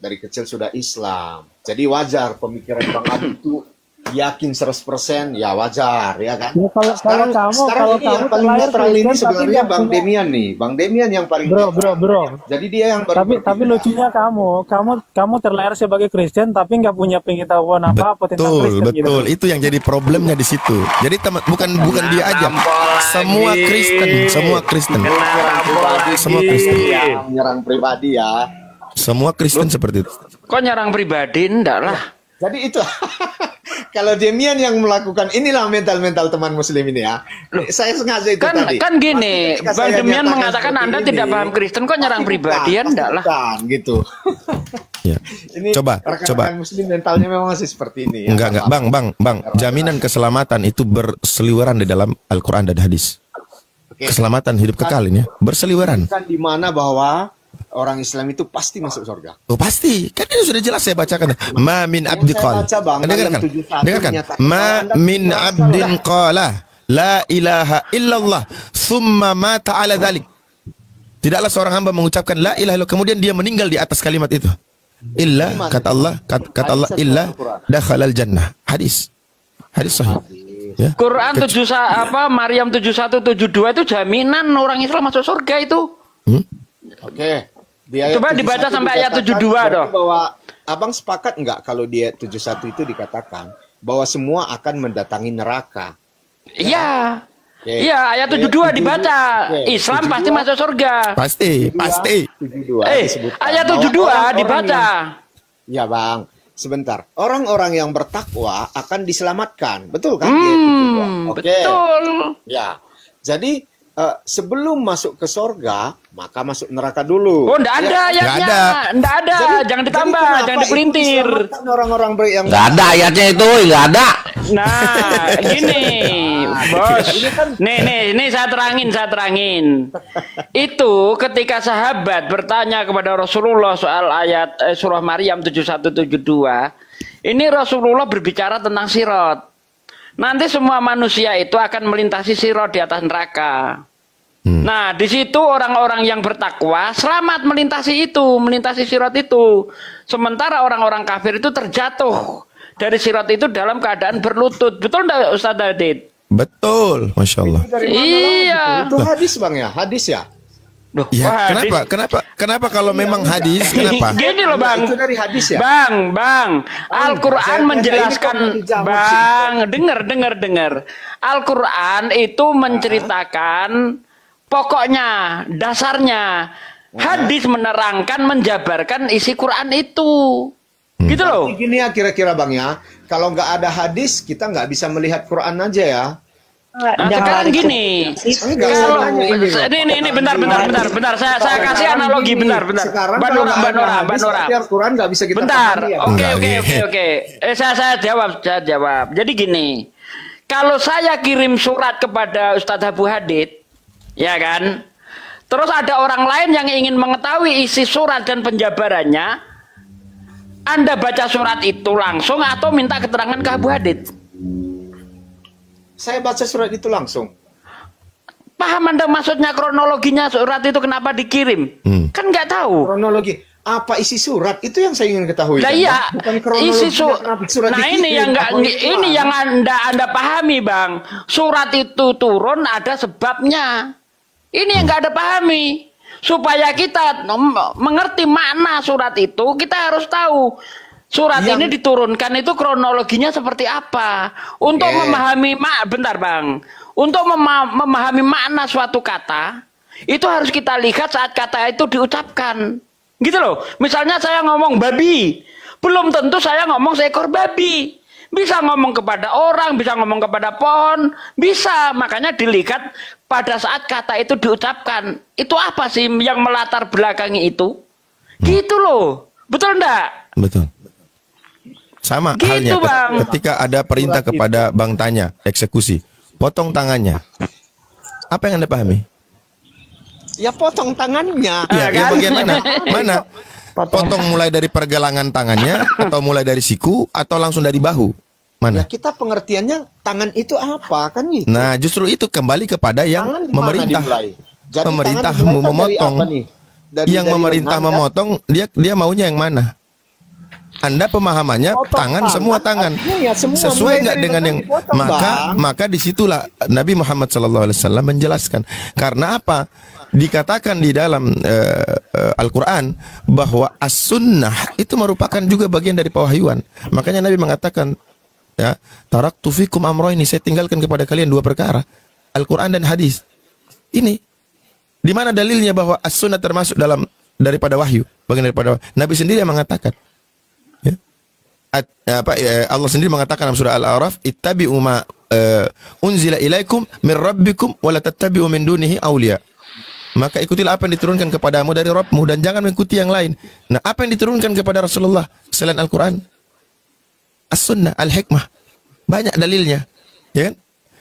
dari kecil sudah Islam. Jadi wajar pemikiran Bang Adi itu yakin 100%, ya wajar, ya kan? Ya, Sekarang ini yang paling netral ini sebenarnya Bang Demian nih. Bang Demian yang paling bro. Jadi dia yang baru Tapi lucunya kamu terlahir sebagai Kristen tapi nggak punya pengetahuan apa-apa tentang Kristen. Betul. Itu yang jadi problemnya di situ. Jadi bukan dia aja. Semua Kristen. Menyerang pribadi ya. Semua Kristen seperti itu. Kok nyerang pribadi? Enggak lah. Jadi itu kalau Demian yang melakukan, inilah mental teman muslim ini ya. Saya sengaja itu tadi. Kan gini, Bang Demian mengatakan Anda tidak paham Kristen, kok nyerang pribadi? Enggak lah. Gitu. Ya. Ini Coba. muslim mentalnya memang masih seperti ini. Ya? Enggak, Bang. Jaminan keselamatan itu berseliweran di dalam Al-Quran dan hadis. Keselamatan hidup kekal ini berseliweran. Kan di mana bahwa orang Islam itu pasti masuk surga. Oh pasti, kan ini sudah jelas saya bacakan. Ma min abdi qala. Dengarkan. Ma min abdin qala la ilaha illallah summa mata ala dzalik. Tidaklah seorang hamba mengucapkan la ilaha illallah kemudian dia meninggal di atas kalimat itu. Illa kata Allah illa dakhalal jannah. Hadis sahih. Ya. Quran Maryam 7172 itu jaminan orang Islam masuk surga itu. Oke. Coba dibaca sampai ayat 72 dong. Bahwa Abang sepakat enggak kalau di ayat 71 itu dikatakan bahwa semua akan mendatangi neraka? Iya. Iya, ayat 72 dibaca. Islam pasti masuk surga. Pasti. 72. Ayat 72 dibaca. Ya, Bang. Sebentar. Orang-orang yang bertakwa akan diselamatkan. Betul kan? Betul. Ya. Jadi sebelum masuk ke surga, maka masuk neraka dulu. Oh, enggak ada ayatnya. Enggak ada. Jangan ditambah, jangan dipelintir. Orang-orang yang enggak ada ayatnya itu, enggak ada. Nah, gini, Bos. Nih saya terangin. Itu ketika sahabat bertanya kepada Rasulullah soal ayat surah Maryam 7172, ini Rasulullah berbicara tentang sirat. Nanti semua manusia itu akan melintasi sirat di atas neraka. Nah, di situ orang-orang yang bertakwa selamat melintasi sirat itu. Sementara orang-orang kafir itu terjatuh dari sirat itu dalam keadaan berlutut. Betul enggak Ustaz Adit? Betul, Masya Allah. Iya. Itu hadis Bang ya, hadis ya. Loh, ya, kenapa kalau memang hadis, kenapa? Gini loh Bang, itu dari hadis ya? Bang, Al-Quran menjelaskan, Bang, dengar. Al-Quran itu menceritakan pokoknya, dasarnya. Hadis menerangkan, menjabarkan isi Quran itu. Gitu loh. Gini ya kira-kira Bang ya, kalau nggak ada hadis, kita nggak bisa melihat Quran aja ya. Nah, sekarang gini, kalau ini bentar, saya kasih analogi bentar. Banora. Quran nggak bisa kita bentar, oke. Saya jawab. Jadi gini, kalau saya kirim surat kepada Ustadz Abu Hadid, ya kan, terus ada orang lain yang ingin mengetahui isi surat dan penjabarannya, Anda baca surat itu langsung atau minta keterangan ke Abu Hadid? Saya baca surat itu langsung. Paham Anda maksudnya kronologinya surat itu kenapa dikirim? Kan nggak tahu. Kronologi apa isi surat itu yang saya ingin ketahui. Nah, iya. Bukan kronologi surat nah ini yang Anda pahami Bang. Surat itu turun ada sebabnya. Ini yang nggak Anda pahami. Supaya kita mengerti makna surat itu, kita harus tahu surat ini diturunkan itu kronologinya seperti apa. Untuk memahami bentar Bang. Untuk memahami makna suatu kata, itu harus kita lihat saat kata itu diucapkan. Gitu loh. Misalnya saya ngomong babi, belum tentu saya ngomong seekor babi. Bisa ngomong kepada orang, bisa ngomong kepada pohon, bisa. Makanya dilihat pada saat kata itu diucapkan. Itu apa sih yang melatar belakangi itu? Gitu loh. Betul enggak? Betul. Sama gitu, halnya Bang. ketika ada perintah kepada Bang Tanya, eksekusi, potong tangannya. Apa yang Anda pahami? Ya potong tangannya. Ya bagian mana? Potong mulai dari pergelangan tangannya, atau mulai dari siku, atau langsung dari bahu? Mana? Ya kita pengertiannya tangan itu apa kan gitu. Nah justru itu kembali kepada yang memerintah. Pemerintah memotong. Yang memerintah memotong, dia maunya yang mana? Anda pemahamannya tangan semua tangan. Ya, semua Sesuai nggak dengan yang dipotong, maka disitulah Nabi Muhammad SAW menjelaskan. Karena apa? Dikatakan di dalam Al-Quran bahwa as-sunnah itu merupakan juga bagian dari pewahyuan. Makanya Nabi mengatakan, ya, taraktu fikum amroini, saya tinggalkan kepada kalian 2 perkara, Al-Quran dan hadis. Ini di mana dalilnya bahwa as-sunnah termasuk dalam daripada wahyu, bagian daripada wahyu. Nabi sendiri yang mengatakan, ya. Allah sendiri mengatakan dalam surah Al-A'raf, ittabi'u ma unzila ilaikum min rabbikum wa la tattabi'u min dunihi awliya. Maka ikutilah apa yang diturunkan kepadamu dari Rabbmu dan jangan mengikuti yang lain. Nah, apa yang diturunkan kepada Rasulullah selain Al-Quran? As-sunnah, al-hikmah. Banyak dalilnya, ya kan?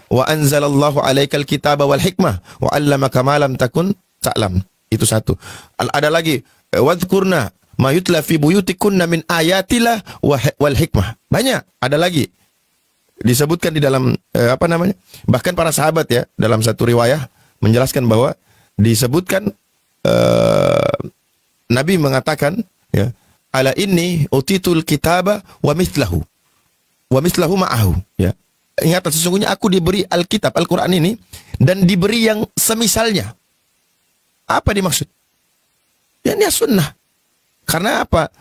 Wa anzalallahu alaikal kitaba wal hikmah wa 'allamaka ma lam takun ta'lam. Itu satu. Ada lagi, wadhkurna ma yutla fi buyutikunna min ayatillah wal hikmah. Banyak, ada lagi. Disebutkan di dalam bahkan para sahabat, ya, dalam satu riwayah menjelaskan bahwa disebutkan Nabi mengatakan, ya, ala inni utitul kitaba wa mithlahu ma'ahu, ya. Ingatlah, sesungguhnya aku diberi Alkitab, Al-Quran ini, dan diberi yang semisalnya. Apa dimaksud? Ya, ini sunnah. Karena apa?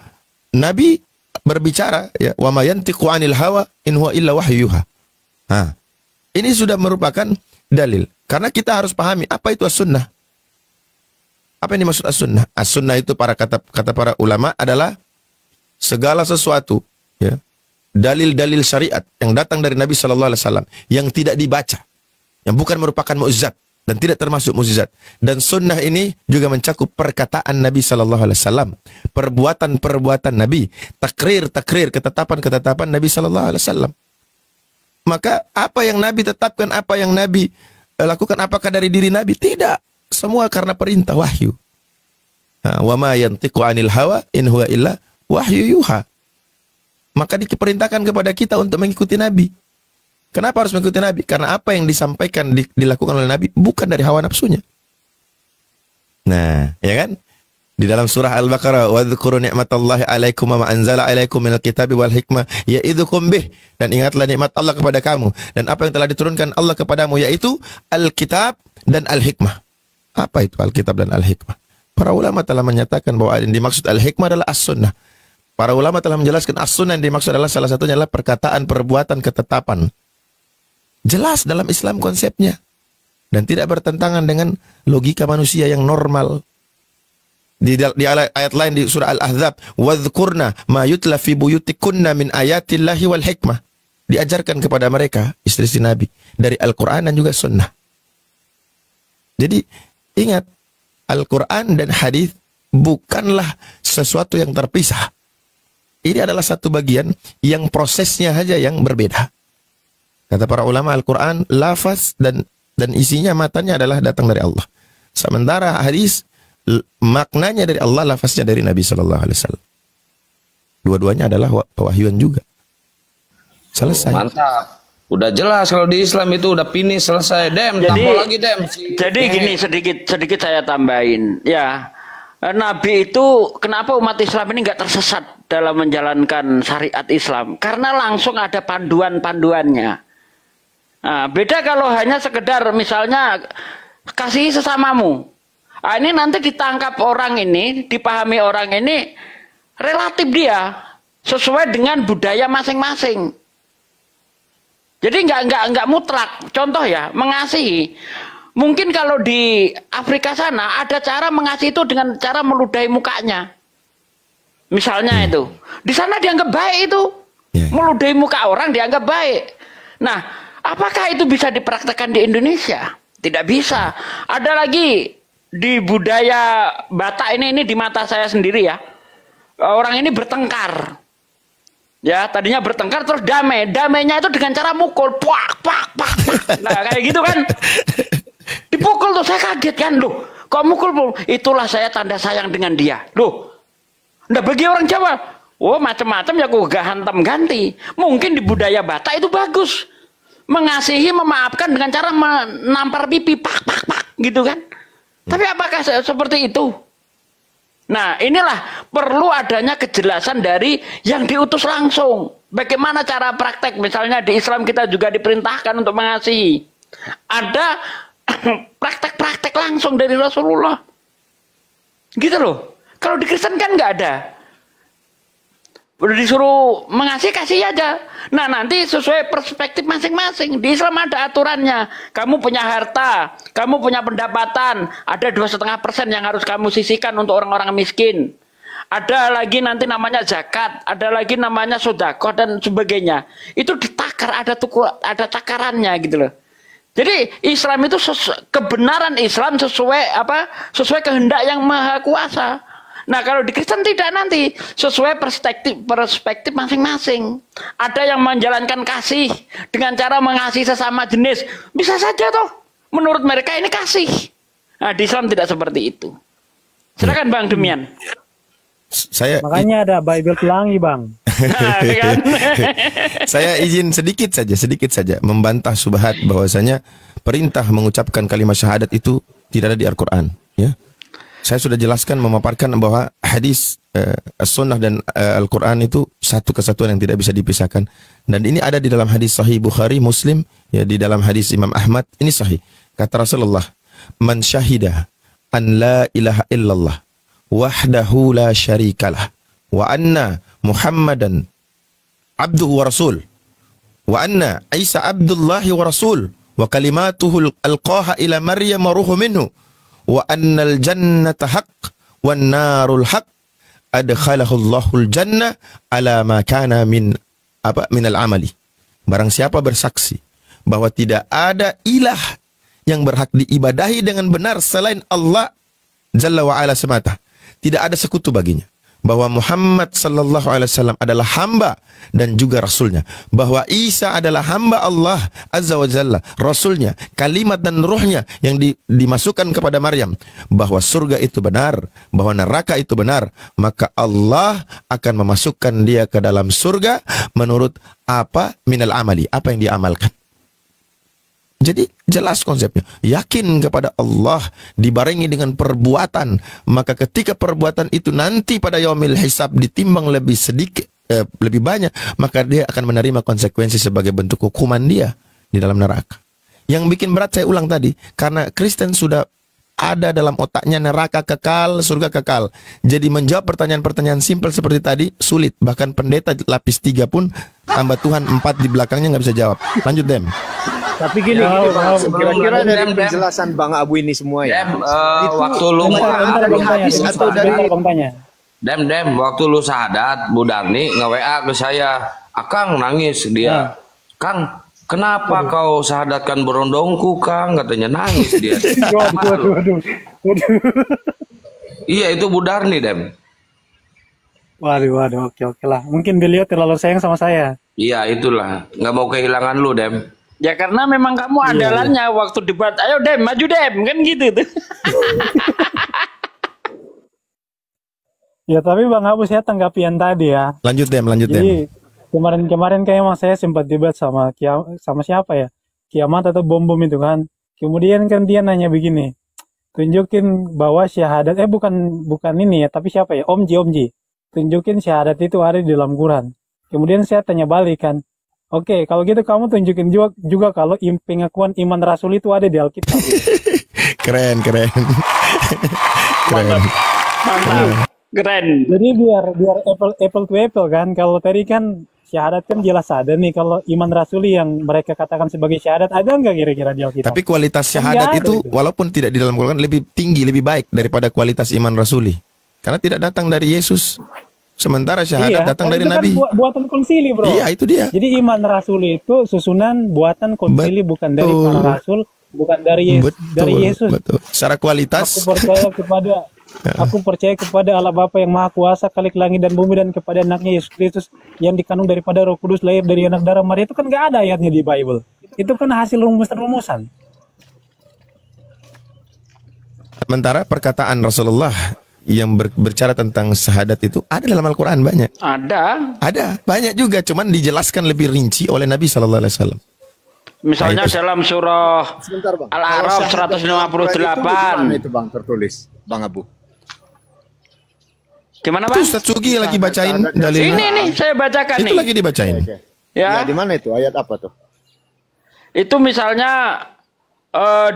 Nabi berbicara, ya, wa ma yantiqu 'anil hawa in huwa illa wahyuha. Nah, ini sudah merupakan dalil. Karena kita harus pahami apa itu as-sunnah. Apa yang dimaksud as-sunnah? As-sunnah itu kata para ulama adalah segala sesuatu, ya, dalil-dalil syariat yang datang dari Nabi Shallallahu Alaihi Wasallam yang tidak dibaca, yang bukan merupakan mukjizat dan tidak termasuk mukjizat. Dan sunnah ini juga mencakup perkataan Nabi Shallallahu Alaihi Wasallam, perbuatan-perbuatan Nabi, takrir, ketetapan-ketetapan Nabi Shallallahu Alaihi Wasallam. Maka apa yang Nabi tetapkan, apa yang Nabi lakukan, apakah dari diri Nabi? Tidak. Semua karena perintah wahyu. Wa ma yantiqu 'anil hawa in huwa illa wahyu yuha. Maka diperintahkan kepada kita untuk mengikuti Nabi. Kenapa harus mengikuti Nabi? Karena apa yang disampaikan, dilakukan oleh Nabi bukan dari hawa nafsunya. Nah, ya kan? Di dalam surah Al-Baqarah, wa dzkuru ni'matallahi 'alaikum wa ma anzala 'alaikum minal kitabi wal hikmah ya'idzukum bih, dan ingatlah nikmat Allah kepada kamu dan apa yang telah diturunkan Allah kepadamu, yaitu Alkitab dan Al-Hikmah. Apa itu Alkitab dan Al-Hikmah? Para ulama telah menyatakan bahwa yang dimaksud Al-Hikmah adalah As-Sunnah. Para ulama telah menjelaskan As-Sunnah yang dimaksud adalah salah satunya adalah perkataan, perbuatan, ketetapan. Jelas dalam Islam konsepnya. Dan tidak bertentangan dengan logika manusia yang normal. Di ayat lain di surah Al-Ahzab, wadhkurna ma yutla fi buyutikunna min ayatillahi wal hikmah. Diajarkan kepada mereka, istri-istri Nabi, dari Al-Quran dan juga Sunnah. Jadi, ingat, Al-Quran dan hadis bukanlah sesuatu yang terpisah. Ini adalah satu bagian yang prosesnya saja yang berbeda. Kata para ulama, Al-Quran, lafaz dan isinya, matanya adalah datang dari Allah. Sementara hadis, maknanya dari Allah, lafaznya dari Nabi Sallallahu Alaihi Wasallam. Dua-duanya adalah pewahyuan juga. Selesai. Mantap. Udah jelas kalau di Islam itu udah finish, selesai. Tambah lagi Jadi gini, sedikit saya tambahin, ya. Nabi itu, kenapa umat Islam ini nggak tersesat dalam menjalankan syariat Islam? Karena langsung ada panduan-panduannya. Nah, beda kalau hanya sekedar misalnya kasihi sesamamu. Nah, ini nanti ditangkap orang ini, dipahami orang ini, relatif dia sesuai dengan budaya masing-masing. Jadi nggak mutlak. Contoh ya, mengasihi. Mungkin kalau di Afrika sana ada cara mengasihi itu dengan cara meludahi mukanya. Misalnya itu. Di sana dianggap baik itu. Meludahi muka orang dianggap baik. Nah, apakah itu bisa dipraktekkan di Indonesia? Tidak bisa. Ada lagi di budaya Batak ini di mata saya sendiri ya. Orang ini bertengkar. Ya, tadinya bertengkar terus damai. Damainya itu dengan cara mukul, pak. Nah, kayak gitu kan. Dipukul tuh, saya kaget kan, loh. Kok mukul? Itulah saya tanda sayang dengan dia. Loh. Nah, bagi orang Jawa, oh macam-macam ya aku gak hantam ganti. Mungkin di budaya Batak itu bagus. Mengasihi, memaafkan dengan cara menampar pipi, pak gitu kan. Tapi apakah seperti itu? Nah, inilah perlu adanya kejelasan dari yang diutus langsung. Bagaimana cara praktek? Misalnya di Islam kita juga diperintahkan untuk mengasihi. Ada praktek-praktek langsung dari Rasulullah. Gitu loh. Kalau di Kristen kan nggak ada. Udah disuruh mengasihi, kasih aja. Nah, nanti sesuai perspektif masing-masing. Di Islam ada aturannya. Kamu punya harta, kamu punya pendapatan, ada 2,5% yang harus kamu sisihkan untuk orang-orang miskin. Ada lagi nanti namanya zakat, ada lagi namanya sedekah dan sebagainya. Itu ditakar, ada takarannya gitu loh. Jadi Islam itu kebenaran Islam sesuai kehendak yang Maha Kuasa. Nah, kalau di Kristen tidak, nanti sesuai perspektif masing-masing. Ada yang menjalankan kasih dengan cara mengasihi sesama jenis. Bisa saja toh. Menurut mereka ini kasih. Nah, di Islam tidak seperti itu. Silakan Bang Demian. Makanya ada Bible Pelangi, Bang. Nah, kan? Saya izin sedikit saja membantah subhat bahwasanya perintah mengucapkan kalimat syahadat itu tidak ada di Al-Qur'an, ya. Saya sudah jelaskan, memaparkan bahwa hadis as-sunnah dan Al-Quran itu satu kesatuan yang tidak bisa dipisahkan. Dan ini ada di dalam hadis sahih Bukhari, Muslim, ya, di dalam hadis Imam Ahmad, ini sahih. Kata Rasulullah, "Man syahida an la ilaha illallah wahdahu la syarikalah wa anna Muhammadan abduhu wa rasul wa anna Isa abdullahi wa rasul wa kalimatuhu alqaha ila Maryam wa ruhu minhu wa annal jannata haqq wan narul haqq adkhalahu Allahul jannah ala ma kana min al-amali." Barang siapa bersaksi bahwa tidak ada ilah yang berhak diibadahi dengan benar selain Allah Jalla wa ala semata, tidak ada sekutu baginya, bahwa Muhammad sallallahu alaihi wasallam adalah hamba dan juga rasulnya, bahwa Isa adalah hamba Allah azza wa jalla, rasulnya, kalimat dan ruhnya yang dimasukkan kepada Maryam, bahwa surga itu benar, bahwa neraka itu benar, maka Allah akan memasukkan dia ke dalam surga menurut apa? Minal amali, apa yang diamalkan. Jadi jelas konsepnya, yakin kepada Allah dibarengi dengan perbuatan, maka ketika perbuatan itu nanti pada yaumil hisab ditimbang lebih sedikit, lebih banyak, maka dia akan menerima konsekuensi sebagai bentuk hukuman dia di dalam neraka. Yang bikin berat, saya ulang tadi, karena Kristen sudah ada dalam otaknya neraka kekal, surga kekal. Jadi menjawab pertanyaan-pertanyaan simpel seperti tadi sulit. Bahkan pendeta lapis 3 pun tambah Tuhan 4 di belakangnya nggak bisa jawab. Lanjut, Dem. Tapi gini, kira-kira dari penjelasan Bang Abu ini semua ya. Waktu lu waktu lu syahadat, Bu Darni nge-WA ke saya, "Akang nangis dia." "Kang, kenapa kau syahadatkan berondongku, Kang?" Katanya nangis dia. Waduh. Iya, itu Bu Darni, Dem. Waduh, oke lah. Mungkin beliau terlalu sayang sama saya. Iya, itulah. Nggak mau kehilangan lu, Dem. Ya karena memang kamu andalannya waktu debat. Ayo Dem, maju Dem, kan gitu tuh. Ya tapi Bang Abu, saya tanggapi yang tadi ya. Lanjut, Dem. Jadi kemarin kayak emang saya sempat debat sama siapa ya? Kiamat atau bom itu kan. Kemudian kan dia nanya begini, tunjukin bahwa syahadat, bukan ini ya, tapi siapa ya? Omji. Tunjukin syahadat itu ada di dalam Quran. Kemudian saya tanya balik kan, oke, kalau gitu kamu tunjukin juga kalau pengakuan iman Rasul itu ada di Alkitab. Keren. Keren. Jadi biar apple to apple kan. Kalau tadi kan syahadat kan jelas ada nih. Kalau iman Rasuli yang mereka katakan sebagai syahadat, ada nggak kira-kira di Alkitab? Tapi kualitas syahadat itu walaupun tidak di dalam Quran lebih tinggi, lebih baik daripada kualitas iman Rasuli. Karena tidak datang dari Yesus. Sementara syahadat datang dari Nabi. Kan buatan konsili, bro. Iya, itu dia. Jadi iman Rasul itu susunan buatan konsili, bukan dari para rasul, bukan dari Yesus. Betul. Secara kualitas. Aku percaya kepada Allah Bapa yang Maha Kuasa, Khalik langit dan bumi, dan kepada anaknya Yesus Kristus yang dikandung daripada Roh Kudus, lahir dari anak darah Maria. Itu kan nggak ada ayatnya di Bible. Itu kan hasil rumusan. Sementara perkataan Rasulullah yang berbicara tentang syahadat itu ada dalam Al-Quran banyak. Ada banyak juga, cuman dijelaskan lebih rinci oleh Nabi Sallallahu Alaihi Wasallam. Misalnya dalam surah Al-A'raf 158. Itu Bang tertulis, Bang Abu. Gimana Itu Bang? Ustaz Sugi lagi bacain dalilnya. Ini nih saya bacakan Itu nih. lagi dibacain. Ya. Di mana itu? Ayat apa tuh? Itu misalnya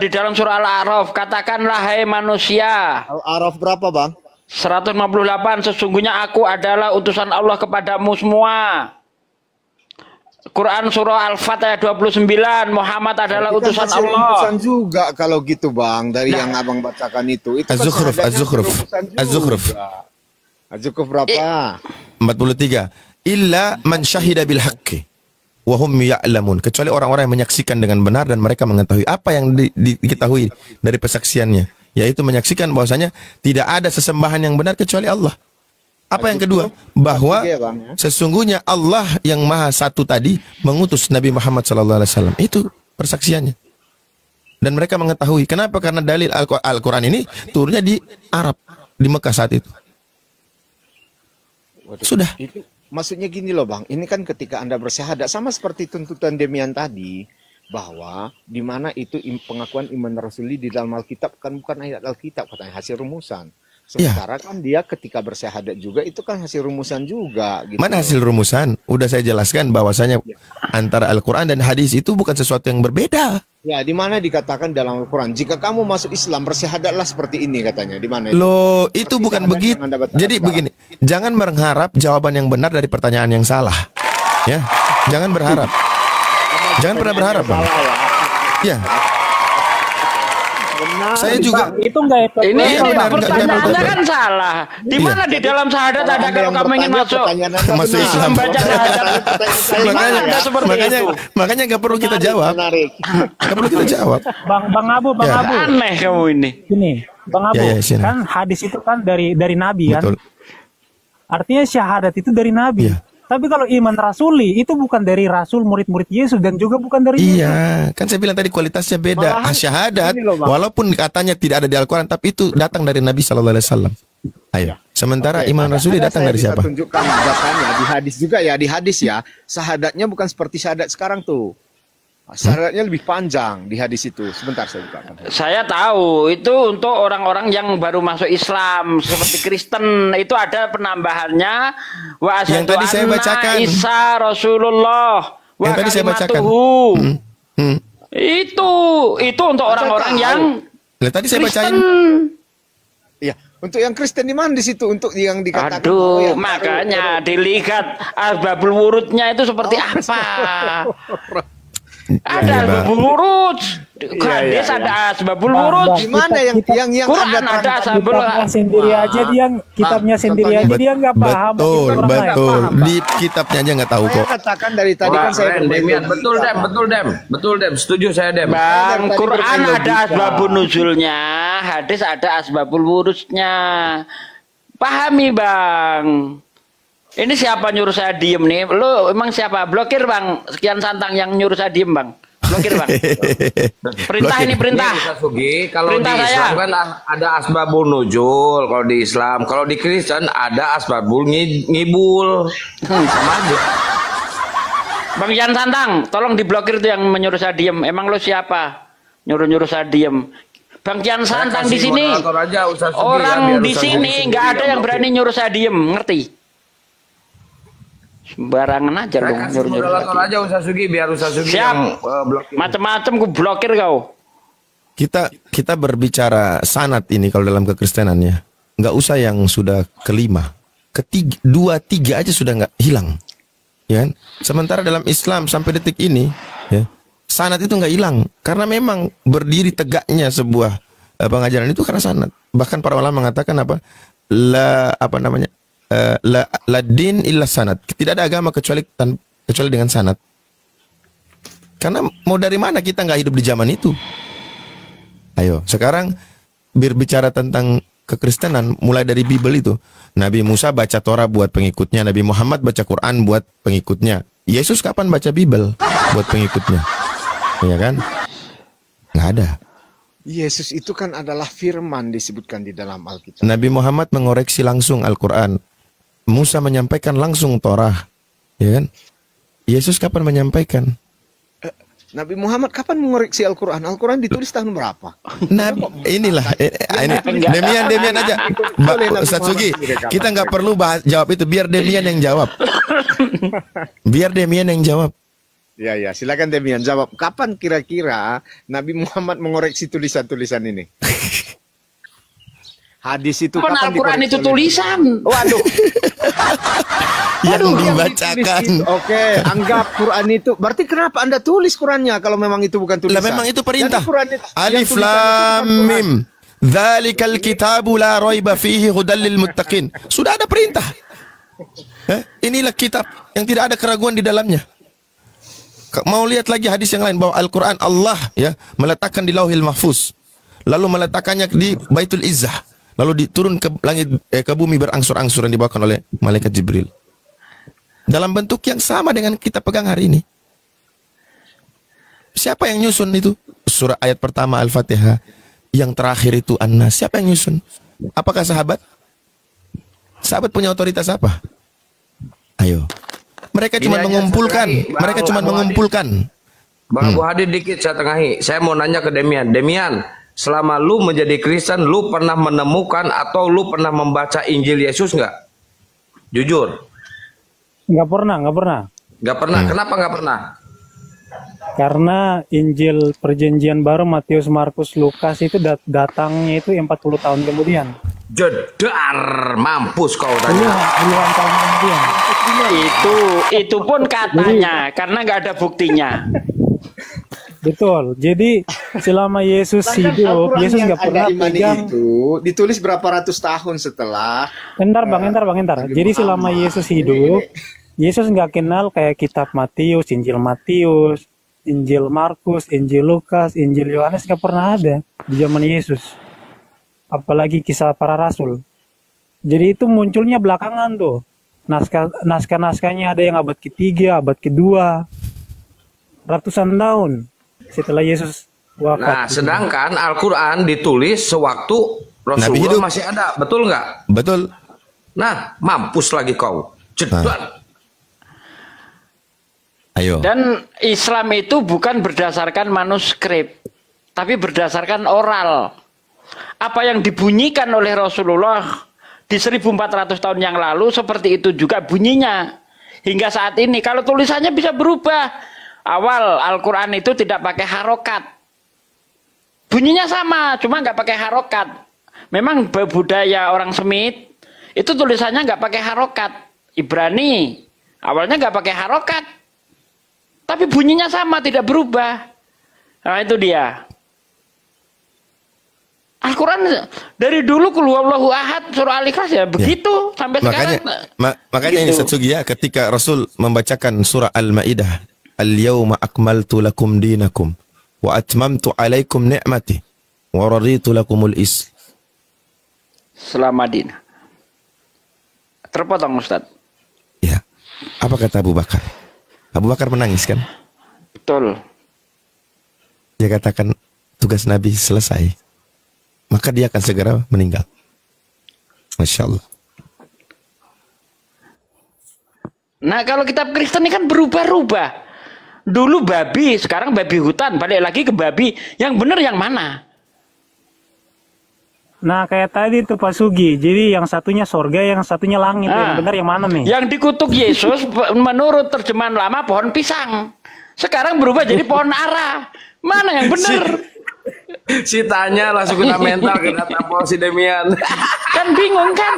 di dalam surah Al-A'raf, katakanlah hai manusia. Al-A'raf berapa, Bang? 158, sesungguhnya aku adalah utusan Allah kepadamu semua. Quran surah Al-Fat ayat 29, Muhammad adalah Berarti utusan kan hasil Allah. rumusan juga kalau gitu, Bang, dari yang Abang bacakan itu. Itu kan Az-Zukhruf, syahadatnya Az-Zukhruf. rumusan juga. Az-Zukhruf. Az-Zukhruf berapa? 43. Illa man syahida bil haqqi wa hum ya'lamun. Kecuali orang-orang yang menyaksikan dengan benar dan mereka mengetahui apa yang diketahui dari persaksiannya, yaitu menyaksikan bahwasanya tidak ada sesembahan yang benar kecuali Allah. Apa yang kedua? Bahwa sesungguhnya Allah yang Maha Satu tadi mengutus Nabi Muhammad SAW. Itu persaksiannya. Dan mereka mengetahui. Kenapa? Karena dalil Al-Quran ini turunnya di Arab, di Mekah saat itu. Sudah. Itu maksudnya gini loh, Bang. Ini kan ketika Anda bersyahadat sama seperti tuntutan Demian tadi, bahwa di mana itu pengakuan iman rasuli di dalam Alkitab kan bukan ayat Alkitab, katanya hasil rumusan. Sementara kan dia ketika bersyahadat juga itu kan hasil rumusan juga gitu. Mana hasil rumusan? Udah saya jelaskan bahwasanya antara Al-Quran dan hadis itu bukan sesuatu yang berbeda. Ya, di mana dikatakan dalam Al-Quran, jika kamu masuk Islam bersyahadatlah seperti ini katanya. Di mana? Loh, itu bukan begitu. Jadi begini, jangan berharap jawaban yang benar dari pertanyaan yang salah. Ya, jangan berharap. Jangan pernah berharap, Bang. Ya. Saya juga itu enggak ini pertanyaannya kan salah. Di mana di dalam syahadat ada kalau kamu ingin masuk Islam baca syahadat? Makanya nggak perlu kita jawab. Nggak perlu kita jawab. Bang Abu. Aneh kamu ini. Ini, Bang Abu, kan hadis itu kan dari Nabi kan. Betul. Artinya syahadat itu dari Nabi. Iya. Tapi kalau iman rasuli itu bukan dari rasul murid-murid Yesus dan juga bukan dari Yesus. Iya, kan saya bilang tadi kualitasnya beda. Syahadat, walaupun katanya tidak ada di Al-Quran, tapi itu datang dari Nabi Sallallahu Alaihi Wasallam. Ayo. Sementara iman rasuli datang dari siapa? Saya tunjukkan datanya di hadis juga ya, di hadis ya. Syahadatnya bukan seperti syahadat sekarang tuh. Syaratnya lebih panjang di hadis itu. Sebentar saya bukakan. Saya tahu itu untuk orang-orang yang baru masuk Islam seperti Kristen, itu ada penambahannya wa yang tadi saya bacakan. Isa Rasulullah wa yang tadi saya bacakan. Itu untuk orang-orang yang tadi saya bacain. Iya, untuk yang Kristen di mana di situ? Untuk yang dikatakan. Aduh, makanya dilihat asbabul wurudnya itu seperti apa. Ada asbabul wurud, hadis ada asbabul wurud. Gimana yang Quran ada asbabul sendiri aja dia kitabnya sendiri aja dia nggak paham. Betul. Di kitabnya aja nggak tahu kok. Saya katakan dari tadi kan saya Demian, betul Dem, setuju saya Dem. Bang, Quran ada asbabun nuzulnya, hadis ada asbabul wurudnya. Pahami Bang. Ini siapa nyuruh saya diem nih? Lu emang siapa? Blokir Bang. Sekian santang yang nyuruh saya diem Bang. Blokir Bang. Perintah ini perintah. Sugi, kalau perintah di Islam kan ada asbabul nuzul. Kalau di Islam, kalau di Kristen ada asbabul ngibul. Sama aja. Bang Yan Santang, tolong diblokir tuh yang menyuruh saya diem. Emang lu siapa? Nyuruh saya diem. Bang Kian Santang di sini. Orang di sini nggak ada yang berani nyuruh saya diem, ngerti? Sembarangan aja dong nyuruh aja Ustaz Sugi biar Ustaz Sugi yang blokir. Macam-macam gue blokir kau. Kita berbicara sanad ini kalau dalam kekristenannya. Nggak usah yang sudah kelima. Ketiga, 2, 3 aja sudah nggak hilang. Ya kan? Sementara dalam Islam sampai detik ini ya, sanad itu nggak hilang. Karena memang berdiri tegaknya sebuah pengajaran itu karena sanad. Bahkan para ulama mengatakan la din illa sanad. Tidak ada agama kecuali dengan sanad. Karena mau dari mana kita nggak hidup di zaman itu? Ayo, sekarang berbicara tentang kekristenan mulai dari Bible itu. Nabi Musa baca Torah buat pengikutnya, Nabi Muhammad baca Quran buat pengikutnya. Yesus kapan baca Bible buat pengikutnya? Ya kan? Nggak ada. Yesus itu kan adalah firman disebutkan di dalam Alkitab. Nabi Muhammad mengoreksi langsung Al-Quran. Musa menyampaikan langsung Torah, ya kan? Yesus kapan menyampaikan? Nabi Muhammad kapan mengoreksi Al-Quran? Al-Quran ditulis tahun berapa? Nah, inilah ini Demian aja. Ustaz Sugi, kita nggak perlu jawab itu, biar Demian yang jawab. Biar Demian yang jawab. Ya, silakan Demian jawab. Kapan kira-kira Nabi Muhammad mengoreksi tulisan-tulisan ini? Hadis itu kapan Al-Quran itu tulisan? Waduh. Yang dibacakan. Oke, anggap Quran itu. Berarti kenapa Anda tulis Qurannya kalau memang itu bukan tulisan? Lah memang itu perintah. Alif Lam Mim. Dzalikal kitabu la raiba fihi hudal lil muttaqin. Sudah ada perintah. Inilah kitab yang tidak ada keraguan di dalamnya. Mau lihat lagi hadis yang lain bahwa Al-Quran Allah ya meletakkan di Lauhil Mahfuz, lalu meletakkannya di Baitul Izzah, lalu diturun ke langit ke bumi berangsur-angsur yang dibawakan oleh malaikat Jibril. Dalam bentuk yang sama dengan kita pegang hari ini. Siapa yang nyusun itu? Surah ayat pertama Al-Fatihah, yang terakhir itu An-Nas. Siapa yang nyusun? Apakah sahabat? Sahabat punya otoritas apa? Ayo. Mereka cuma mengumpulkan. Mereka cuma mengumpulkan. Bang Abu Hadi dikit saya tengahi. Saya mau nanya ke Demian. Demian, selama lu menjadi Kristen, lu pernah menemukan atau lu pernah membaca Injil Yesus nggak? Jujur. Nggak pernah. Nggak pernah. Kenapa nggak pernah? Karena Injil Perjanjian Baru Matius, Markus, Lukas itu datangnya itu 40 tahun kemudian. Jedar, mampus kau tanya. Puluhan tahun kemudian. Itu pun katanya, karena nggak ada buktinya. Betul. Jadi selama Yesus hidup, Yesus nggak pernah pegang. Itu ditulis berapa ratus tahun setelah. Bentar. Jadi selama Yesus hidup, Yesus nggak kenal kayak kitab Matius, Injil Markus, Injil Lukas, Injil Yohanes, nggak pernah ada di zaman Yesus. Apalagi kisah para rasul. Jadi itu munculnya belakangan tuh. Naskah-naskahnya ada yang abad ketiga, abad kedua, ratusan tahun setelah Yesus wafat. Nah, sedangkan Al-Quran ditulis sewaktu Rasulullah masih ada, betul nggak? Betul. Nah, mampus lagi kau. Jedar. Ayo. Dan Islam itu bukan berdasarkan manuskrip, tapi berdasarkan oral. Apa yang dibunyikan oleh Rasulullah di 1400 tahun yang lalu, seperti itu juga bunyinya. Hingga saat ini, kalau tulisannya bisa berubah. Awal Al-Quran itu tidak pakai harokat. Bunyinya sama, cuma nggak pakai harokat. Memang budaya orang Semit, itu tulisannya nggak pakai harokat. Ibrani, awalnya nggak pakai harokat. Tapi bunyinya sama, tidak berubah. Nah itu dia. Al-Quran dari dulu Qul huwallahu ahad surah Al-Ikhlas ya begitu sampai sekarang. Makanya ini Ustaz Sugi ya, ketika Rasul membacakan surah Al-Maidah, Al-yawma akmaltu lakum dinakum wa atmamtu alaikum ni'mati wa raditu lakumul Islam. Selama din. Terpotong Ustaz. Ya. Apa kata Abu Bakar? Abu Bakar menangis kan? Betul. Dia katakan tugas Nabi selesai, maka dia akan segera meninggal. Masya Allah. Nah kalau kitab Kristen ini kan berubah-ubah. Dulu babi, sekarang babi hutan. Balik lagi ke babi. Yang benar yang mana? Nah kayak tadi tuh Pak Sugi. Jadi yang satunya sorga, yang satunya langit. Yang benar yang mana nih? Yang dikutuk Yesus menurut terjemahan lama pohon pisang. Sekarang berubah jadi pohon ara. Mana yang benar? Si tanya langsung kena mental, kena tampol si Demian. Kan bingung kan?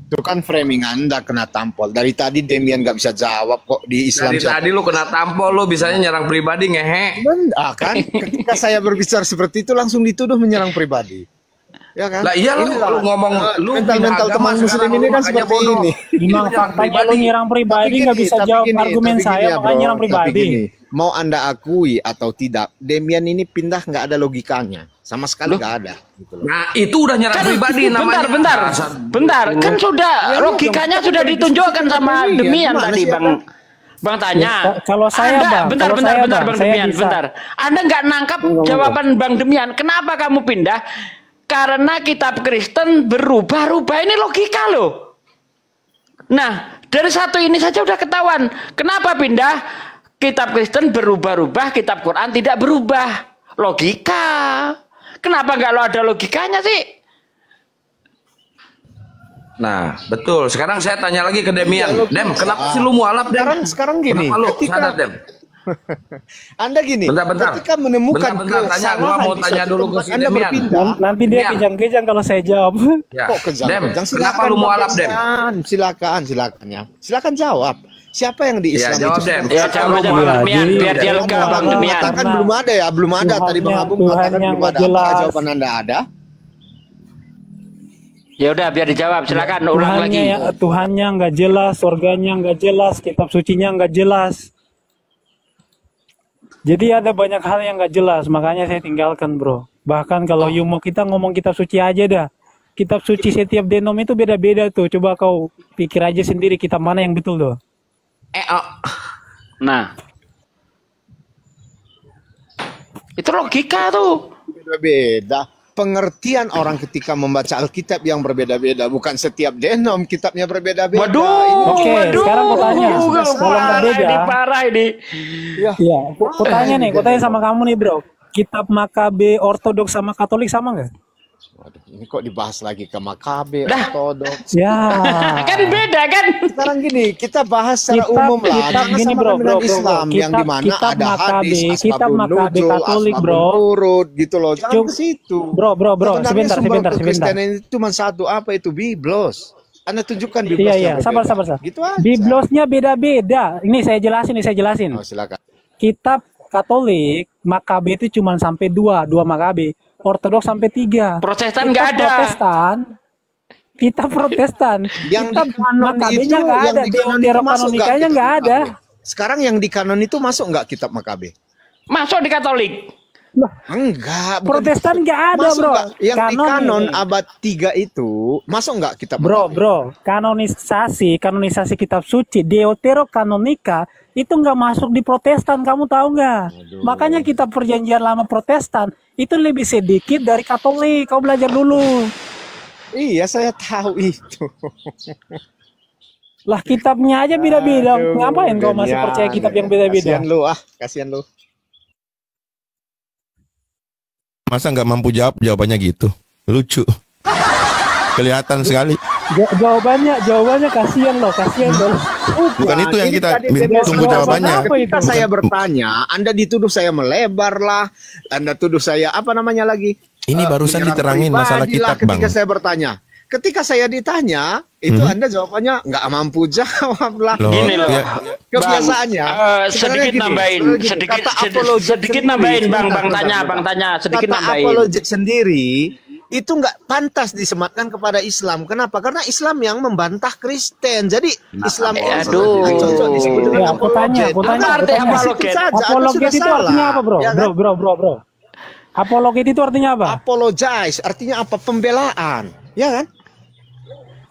Itu kan framing Anda kena tampol. Dari tadi Demian nggak bisa jawab kok di Islam. Dari tadi lu kena tampol, lu bisanya nyerang pribadi ngehe. Kan ketika saya berbicara seperti itu langsung dituduh menyerang pribadi. Ya kan? Lah iya lu ngomong lu mental teman muslim ini kan seperti ini. Memang faktanya lu nyerang pribadi nggak bisa jawab argumen saya, makanya nyerang pribadi. Mau Anda akui atau tidak, Demian ini pindah nggak ada logikanya, sama sekali nggak ada. Gitu loh. Nah itu udah nyerang Kan, pribadi namanya. Bentar, kan sudah logikanya sudah ditunjukkan sama Demian tadi Bang tanya. Kalau saya Anda, bentar Bang Demian, bentar. Anda nggak nangkap jawaban Bang Demian. Kenapa kamu pindah? Karena kitab Kristen berubah-ubah, ini logika loh. Nah, dari satu ini saja udah ketahuan. Kenapa pindah? kitab Kristen berubah-ubah, kitab Quran tidak berubah. Logika. Kenapa nggak lo ada logikanya sih? Nah, betul. Sekarang saya tanya lagi ke Demian. Dem, kenapa sih lu mualaf, Dem? Sekarang gini, kenapa lu ketika sadar, Dem? Anda gini, bentar. ketika menemukan Tanya, gua mau tanya dulu ke si Anda Demian. berpindah. Nanti dia kejang-kejang kalau saya jawab. Ya. Kok kejang-kejang? Kenapa lu mualaf, Dem? Silakan ya. Silakan jawab. Siapa yang di Islam jawab, itu? Dem. Ya, jawab aja Bang Demian, biar dia lega Bang Demian. Mengatakan belum ada ya, belum ada. Tadi Bang Abu mengatakan belum ada. Apakah jawaban Anda ada? Ya udah biar dijawab, silakan ulang lagi. Tuhannya nggak jelas, surganya nggak jelas, kitab sucinya nggak jelas. Jadi ada banyak hal yang nggak jelas, makanya saya tinggalkan, bro. Bahkan kalau mau kita ngomong kitab suci aja dah. Kitab suci setiap denom itu beda-beda tuh. Coba kau pikir aja sendiri kitab mana yang betul tuh. Nah, itu logika tuh. Beda-beda. Pengertian orang ketika membaca Alkitab yang berbeda-beda, bukan setiap denom kitabnya berbeda-beda. Waduh, sekarang aku tanya, kalau nggak beda, ini parah ini. Iya, aku tanya sama kamu nih, bro. Kitab Makabe Ortodoks sama Katolik sama nggak? Waduh, ini kok dibahas lagi ke Makabe, Ortodoks. Ya. Kan beda kan? Sekarang gini, kita bahas secara umum lah. Kitab gini, bro. Islam yang dimana ada hadis, kitab Makabe Katolik, bro. Urut gitu loh. Jangan ke situ. Bro. Sebentar. Kristen itu cuma satu, apa itu? Biblos. Anda tunjukkan Biblos. Iya. Sabar. Gitu aja. Biblosnya beda-beda. Ini saya jelasin. Oh, silakan. Kitab Katolik Makabe itu cuma sampai 2 Makabe. Ortodoks sampai 3. Protestan nggak ada. Kita Protestan. Yang kitab Makabenya nggak ada. Deuterokanonikanya nggak ada. Sekarang yang di kanon itu masuk nggak kitab Makabe? Masuk di Katolik. Enggak. Protestan nggak ada, bro. Yang di kanon abad 3 itu masuk nggak kitab Makabe? Bro. Kanonisasi kitab suci Deuterokanonika itu nggak masuk di Protestan, kamu tahu nggak? Makanya kitab perjanjian lama Protestan itu lebih sedikit dari Katolik. Kau belajar dulu. Iya, saya tahu itu. Lah kitabnya aja beda-beda. Ngapain kau masih percaya kitab yang beda-beda? Kasihan lu. Masa nggak mampu jawab, jawabannya gitu. Lucu. Kelihatan sekali. Jawabannya kasihan loh. Bukan itu yang kita tunggu jawabannya. Ketika saya bertanya, Anda dituduh saya melebar lah, Anda tuduh saya apa namanya lagi? Ini barusan diterangin masalah kitab, Bang. Ketika saya ditanya, itu Anda jawabannya nggak mampu jawab lah. Gini loh. Kebiasaannya. Sedikit nambahin, Bang tanya, sedikit nambahin. Apologet sendiri itu nggak pantas disematkan kepada Islam. Kenapa? Karena Islam yang membantah Kristen. Jadi Islam cocok disebut dengan apologet. Aku tanya. Apologet itu artinya apa, bro? Ya, kan? Bro. Apologet itu artinya apa? Apologize artinya apa? Pembelaan, ya kan?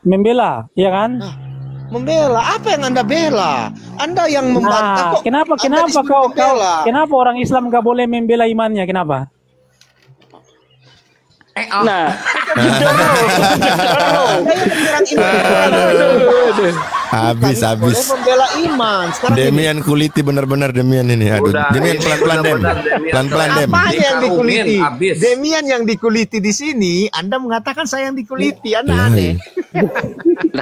Membela, ya kan? Nah, membela. Apa yang Anda bela? Anda yang membantah. Kenapa orang Islam nggak boleh membela imannya? Kenapa? Habis. Membela iman. Demian kuliti benar-benar Demian ini. Aduh, Demian pelan-pelan Dem. Pelan-pelan Dem. Apa yang dikuliti? Demian yang dikuliti di sini. Anda mengatakan saya yang dikuliti. Anda aneh.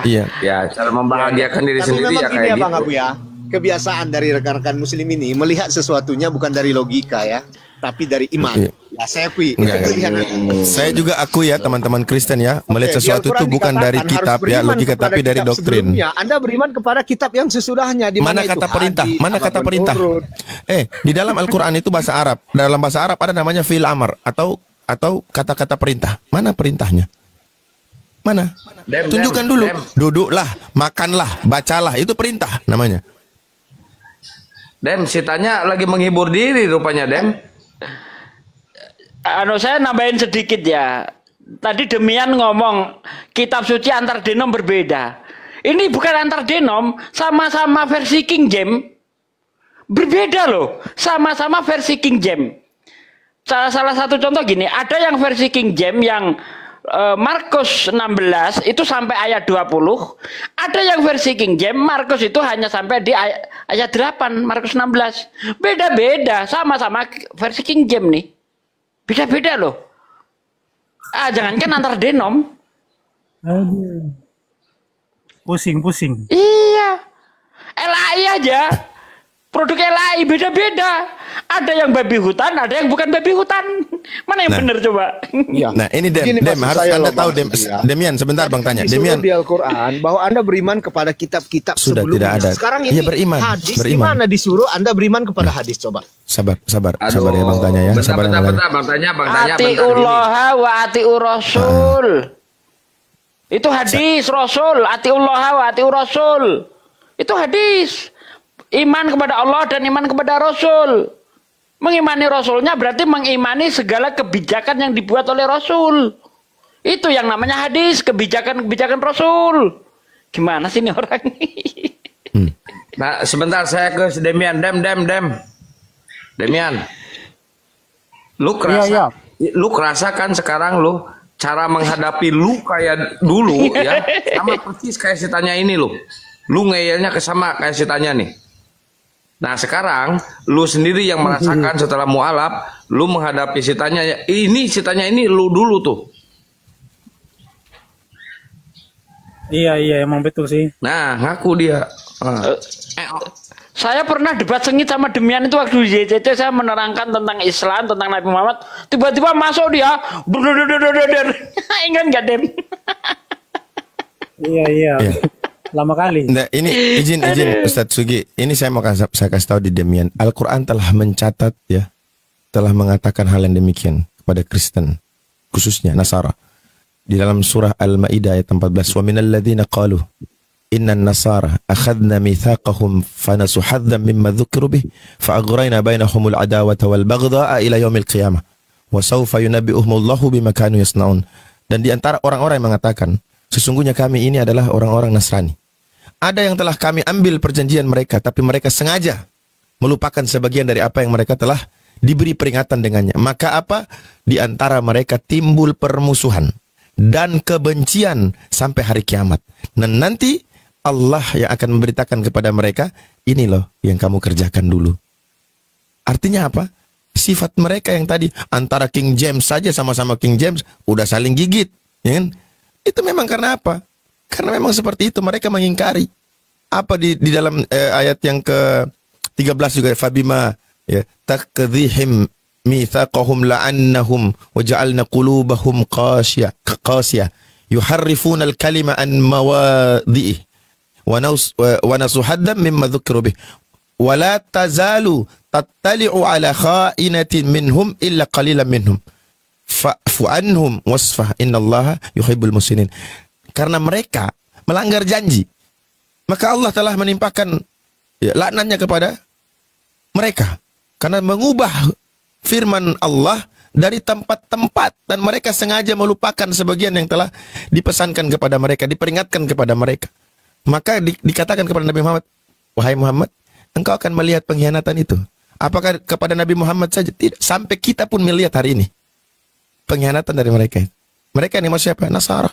Iya. Ya, cara membahagiakan diri sendiri ya kayak gitu. Bang Abu ya. Kebiasaan dari rekan-rekan muslim ini melihat sesuatunya bukan dari logika ya, tapi dari iman. Ya, saya akui. Saya juga akui ya teman-teman Kristen ya, melihat sesuatu itu bukan dari kitab ya logika, tapi dari doktrin. Anda beriman kepada kitab yang sesudahnya. Mana kata perintah? Mana kata perintah? Di dalam Al-Quran itu bahasa Arab. Dalam bahasa Arab ada namanya fi'il amr atau kata-kata perintah. Mana perintahnya? Mana? Tunjukkan dulu. Duduklah, makanlah, bacalah, itu perintah namanya. Dem, si tanya lagi menghibur diri rupanya, Dem. Saya nambahin sedikit ya. Tadi Demian ngomong kitab suci antar denom berbeda. Ini bukan antar denom, sama-sama versi King James. Berbeda loh, sama-sama versi King James. Salah satu contoh gini, ada yang versi King James yang Markus 16 itu sampai ayat 20. Ada yang versi King James Markus itu hanya sampai di ayat 8 Markus 16. Beda-beda, sama-sama versi King James nih. Beda-beda loh. Jangankan antar denom. Aduh. Pusing-pusing. Iya. LAI aja. Produk LAI beda-beda. Ada yang babi hutan, ada yang bukan babi hutan. Mana yang benar coba? Iya. Nah, ini Dem harus Anda tahu Demian, sebentar Bang tanya. Demian di Al-Qur'an bahwa Anda beriman kepada kitab-kitab sudah sebelumnya. tidak ada. Sekarang ini beriman, hadis di mana disuruh Anda beriman kepada hadis coba? Sabar ya Bang tanya ya. Bentar, Bang tanya. Atiullah wa atiur Rasul. Itu hadis Rasul. Atiullah wa atiur Rasul. Itu hadis. Iman kepada Allah dan iman kepada Rasul. Mengimani Rasulnya berarti mengimani segala kebijakan yang dibuat oleh Rasul. Itu yang namanya hadis, kebijakan-kebijakan Rasul. Gimana sih ini orang ini? Nah, sebentar saya ke Demian. Demian. Lu kerasa kan sekarang lu cara menghadapi lu kayak dulu ya. Sama persis kayak si tanya ini lu. Lu ngeyelnya sama kayak si tanya nih. Nah sekarang lu sendiri yang merasakan setelah mualaf, lu menghadapi si tanya ini lu dulu tuh. Iya emang betul sih. Nah ngaku dia. Saya pernah debat sengit sama Demian itu waktu di JCC, saya menerangkan tentang Islam, tentang Nabi Muhammad, tiba-tiba masuk dia, ingat nggak Dem? Iya. Lama kali. Nah, ini izin Ustadz Sugi. Ini saya kasih tahu di Demian. Al-Quran telah mencatat ya, telah mengatakan hal yang demikian kepada Kristen, khususnya Nasara. Di dalam surah Al-Maidah ayat 14, wa minal ladzina qalu innan nasara akhadna mitsaqahum fanasu hadzan mimma dzukiru bih fa aghrayna bainahumul adawata wal baghdha'a ila yaumil qiyamah wa sawfa yunabbi'uhumullahu bima kanu yasnaun. Dan di antara orang-orang yang mengatakan sesungguhnya kami ini adalah orang-orang Nasrani. Ada yang telah kami ambil perjanjian mereka, tapi mereka sengaja melupakan sebagian dari apa yang mereka telah diberi peringatan dengannya. Maka apa? Di antara mereka timbul permusuhan dan kebencian sampai hari kiamat. Dan nanti Allah yang akan memberitakan kepada mereka, ini loh yang kamu kerjakan dulu. Artinya apa? Sifat mereka yang tadi antara King James saja sama-sama King James udah saling gigit, ya kan? Itu memang karena apa? Karena memang seperti itu, mereka mengingkari. Apa di dalam ayat yang ke-13 juga, fabima ya takdhihim mitsaqahum la'annahum waja'alna qulubahum qasiyah yuharrifuna al-kalima an mawadhi'i wa nasu haddan mimma dhukiru bih wa la tazalu tattali'u ala kha'inatin minhum illa qalilan minhum fa'fu anhum wasfah innallaha yuhibbul muhsinin. Karena mereka melanggar janji, maka Allah telah menimpakan laknatnya kepada mereka karena mengubah firman Allah dari tempat-tempat, dan mereka sengaja melupakan sebagian yang telah dipesankan kepada mereka, diperingatkan kepada mereka. Maka dikatakan kepada Nabi Muhammad, wahai Muhammad, engkau akan melihat pengkhianatan itu. Apakah kepada Nabi Muhammad saja? Tidak, sampai kita pun melihat hari ini pengkhianatan dari mereka. Mereka ini maksudnya siapa? Nasara.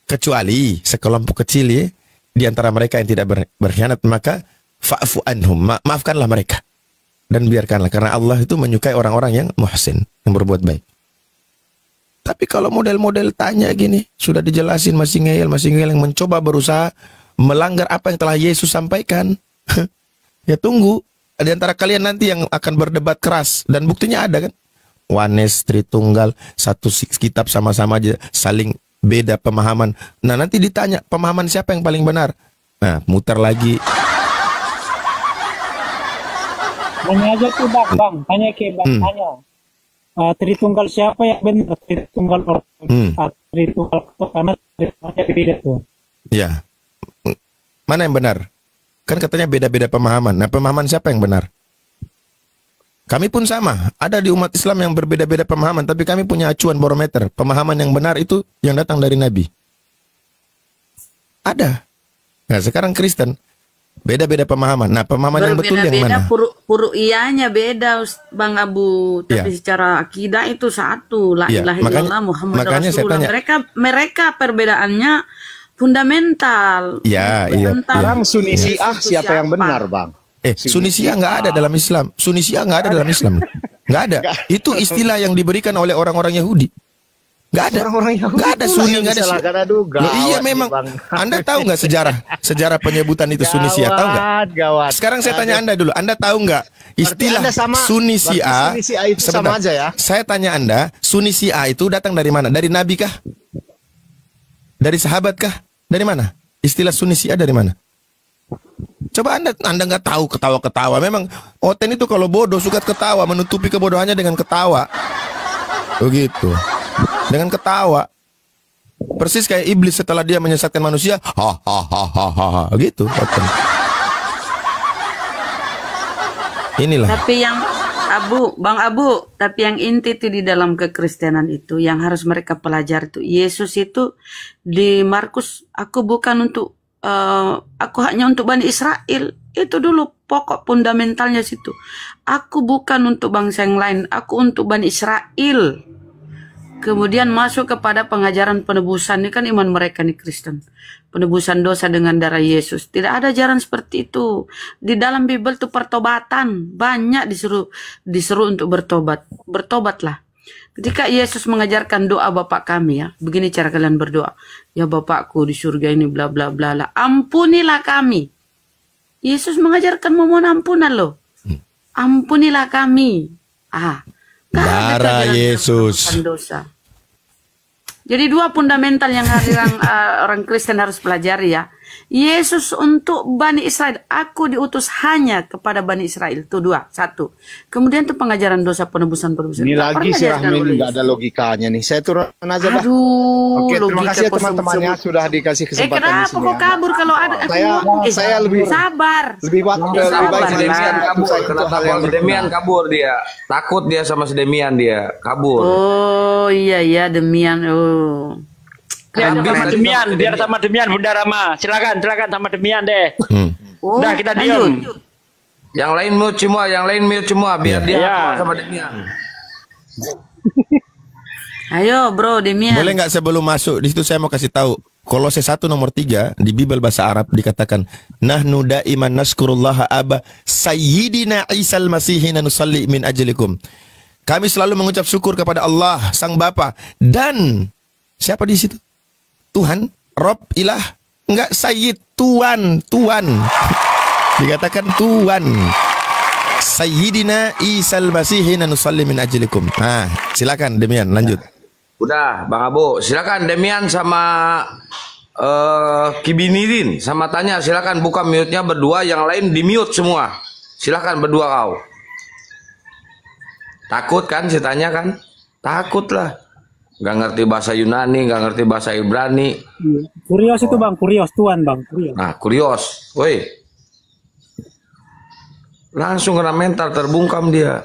Kecuali sekelompok kecil ya, di antara mereka yang tidak berkhianat, maka fa'fu anhum, maafkanlah mereka dan biarkanlah, karena Allah itu menyukai orang-orang yang muhsin, yang berbuat baik. Tapi kalau model-model tanya gini, sudah dijelasin masih ngeyel yang mencoba berusaha melanggar apa yang telah Yesus sampaikan. Ya tunggu, di antara kalian nanti yang akan berdebat keras, dan buktinya ada kan? Oneness, Tritunggal, satu kitab sama-sama aja saling beda pemahaman. Nah nanti ditanya pemahaman siapa yang paling benar. Nah muter lagi. Tanya aja tuh bang, tanya ke bang, tanya. Tritunggal siapa yang benar? Tritunggal Tritunggal karena Tritunggalnya beda tuh. Ya, mana yang benar? Kan katanya beda-beda pemahaman. Nah pemahaman siapa yang benar? Kami pun sama, ada di umat Islam yang berbeda-beda pemahaman, tapi kami punya acuan barometer. Pemahaman yang benar itu yang datang dari Nabi. Ada. Nah sekarang Kristen, Beda-beda pemahaman. Nah, pemahaman yang betul yang mana? Furu'iyahnya beda, Bang Abu. Tapi secara akidah itu satu. La ilaha illallah Muhammad Rasulullah. Mereka perbedaannya fundamental. Iya. Sekarang Sunni Syiah siapa yang benar, Bang? Sunni Syiah nggak ada dalam Islam. Sunni Syiah nggak ada dalam Islam. Nggak ada. Itu istilah yang diberikan oleh orang-orang Yahudi. Nggak ada. Nggak ada Sunni, nggak ada Syiah. Iya memang. Anda tahu nggak sejarah penyebutan itu Sunni Syiah? Tahu nggak? Sekarang saya tanya Anda dulu. Anda tahu nggak istilah Sunni Syiah? Itu sama aja ya. Saya tanya Anda, Sunni Syiah itu datang dari mana? Dari Nabi kah? Dari sahabat kah? Dari mana? Istilah Sunni Syiah dari mana? Coba Anda nggak tahu, ketawa-ketawa. Memang Oten itu kalau bodoh suka ketawa, menutupi kebodohannya dengan ketawa. Begitu. Dengan ketawa. Persis kayak iblis setelah dia menyesatkan manusia, gitu. Oten. Inilah. Tapi yang Bang Abu, tapi yang inti itu di dalam kekristenan itu yang harus mereka pelajari itu, Yesus itu di Markus, aku hanya untuk Bani Israel. Itu dulu pokok fundamentalnya situ. Aku bukan untuk bangsa yang lain, aku untuk Bani Israel. Kemudian masuk kepada pengajaran penebusan. Ini kan iman mereka nih Kristen. Penebusan dosa dengan darah Yesus. Tidak ada ajaran seperti itu. Di dalam Bible itu pertobatan. Banyak disuruh untuk bertobat. Bertobatlah. Ketika Yesus mengajarkan doa Bapa kami ya. Begini cara kalian berdoa. Ya Bapakku di surga ini bla bla bla bla. Ampunilah kami. Yesus mengajarkan memohon ampunan loh. Ampunilah kami. Darah Yesus. Dosa. Jadi dua fundamental yang orang Kristen harus pelajari ya. Yesus untuk Bani Israel. Aku diutus hanya kepada Bani Israel. Itu dua. Satu. Kemudian itu pengajaran dosa penebusan. Ini lagi si Rahmin nggak ada logikanya nih. Saya turun aja Bah. Oke, terima kasih teman-temannya sudah dikasih kesempatan di sini. Kok kabur kalau ada? Saya lebih sabar. Lebih baik Demian kabur. Kenapa Demian kabur dia? Takut dia sama si Demian dia kabur. Oh iya Demian. Biar sama Demian Bunda Rama. Silakan sama Demian deh. Udah kita diam. Yang lain mute semua, biar dia sama Demian. Ayo bro Demian. Boleh nggak sebelum masuk di situ saya mau kasih tahu Kolose 1 nomor 3 di Bible bahasa Arab dikatakan nahnu daiman naskurullaha aba sayyidina Isal Masihina nusalli min ajlikum. Kami selalu mengucap syukur kepada Allah Sang Bapa dan siapa di situ? Tuhan, Rob, Ilah, enggak Sayyid, Tuan. Dikatakan Tuan. Sayyidina Isal Masihina nusalli min ajlikum. Nah, silakan Demian lanjut. Udah, Bang Abu, silakan Demian sama Kibinidin sama tanya, silakan buka mute-nya berdua, yang lain di-mute semua. Silakan berdua kau. Takut kan ceritanya kan? Takut lah. Gak ngerti bahasa Yunani, gak ngerti bahasa Ibrani. Kurios itu Bang, kurios Tuan Bang, kurios. Nah, kurios. Woi. Langsung kena mental, terbungkam dia.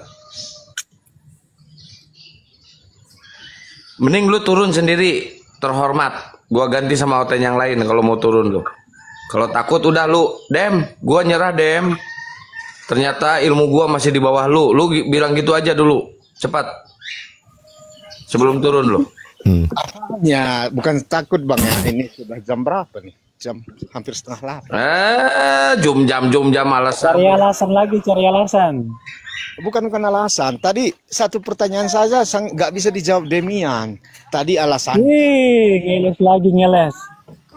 Mending lu turun sendiri, terhormat. Gua ganti sama hotel yang lain kalau mau turun lu. Kalau takut udah lu, Dem, gua nyerah Dem. Ternyata ilmu gua masih di bawah lu. Lu bilang gitu aja dulu, cepat. Sebelum turun lo. Ya, bukan takut Bang ya. Ini sudah jam berapa nih? Jam hampir setengah 8. Jam alasan. Cari alasan. Bukan alasan. Tadi satu pertanyaan saja nggak bisa dijawab Demian. Tadi alasan. Ngeles.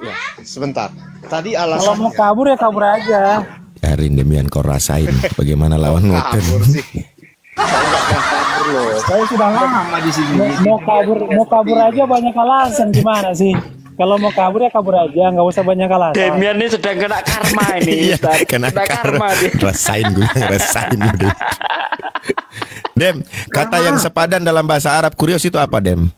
Ya, sebentar. Tadi alasan. Kalau mau kabur ya kabur aja. Biarin Demian kau rasain bagaimana lawan Ngoten. Saya sudah lama di sini. Mau kabur aja banyak alasan gimana sih? Kalau mau kabur ya kabur aja, nggak usah banyak alasan. Demian ini sedang kena karma ini. Kena karma. Rasain gue. Dem, kata yang sepadan dalam bahasa Arab kurios itu apa Dem?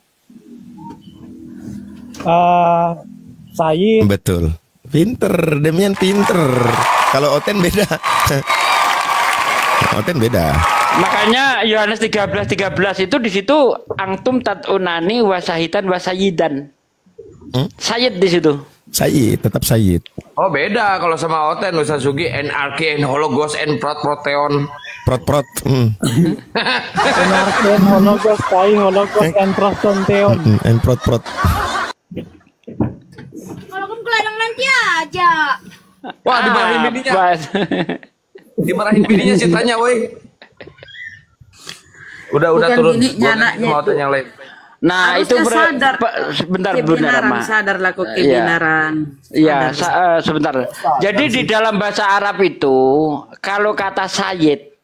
Sayyid. Betul. Pinter, Demian pinter. Kalau Oten beda. Oten beda. Makanya Yohanes 13 itu di situ angtum tat'unani wasahitan wasayidan. Sayyid di situ. Sayyid, tetap Sayyid. Oh beda kalau sama Oten Ustaz Sugi NRK and Hologos and Proteon. Prot. NRK and Hologos, Hologos and Proteon. And prot. Kalau kamu keladang nanti aja. Wah dimarahin bininya. Dimarahin bininya ceritanya woi. Udah turun. Mau Oten yang lain. Nah, harusnya itu sadar. Sebentar Sadar laku kebenaran. Iya, sebentar. Jadi di dalam bahasa Arab itu kalau kata sayyid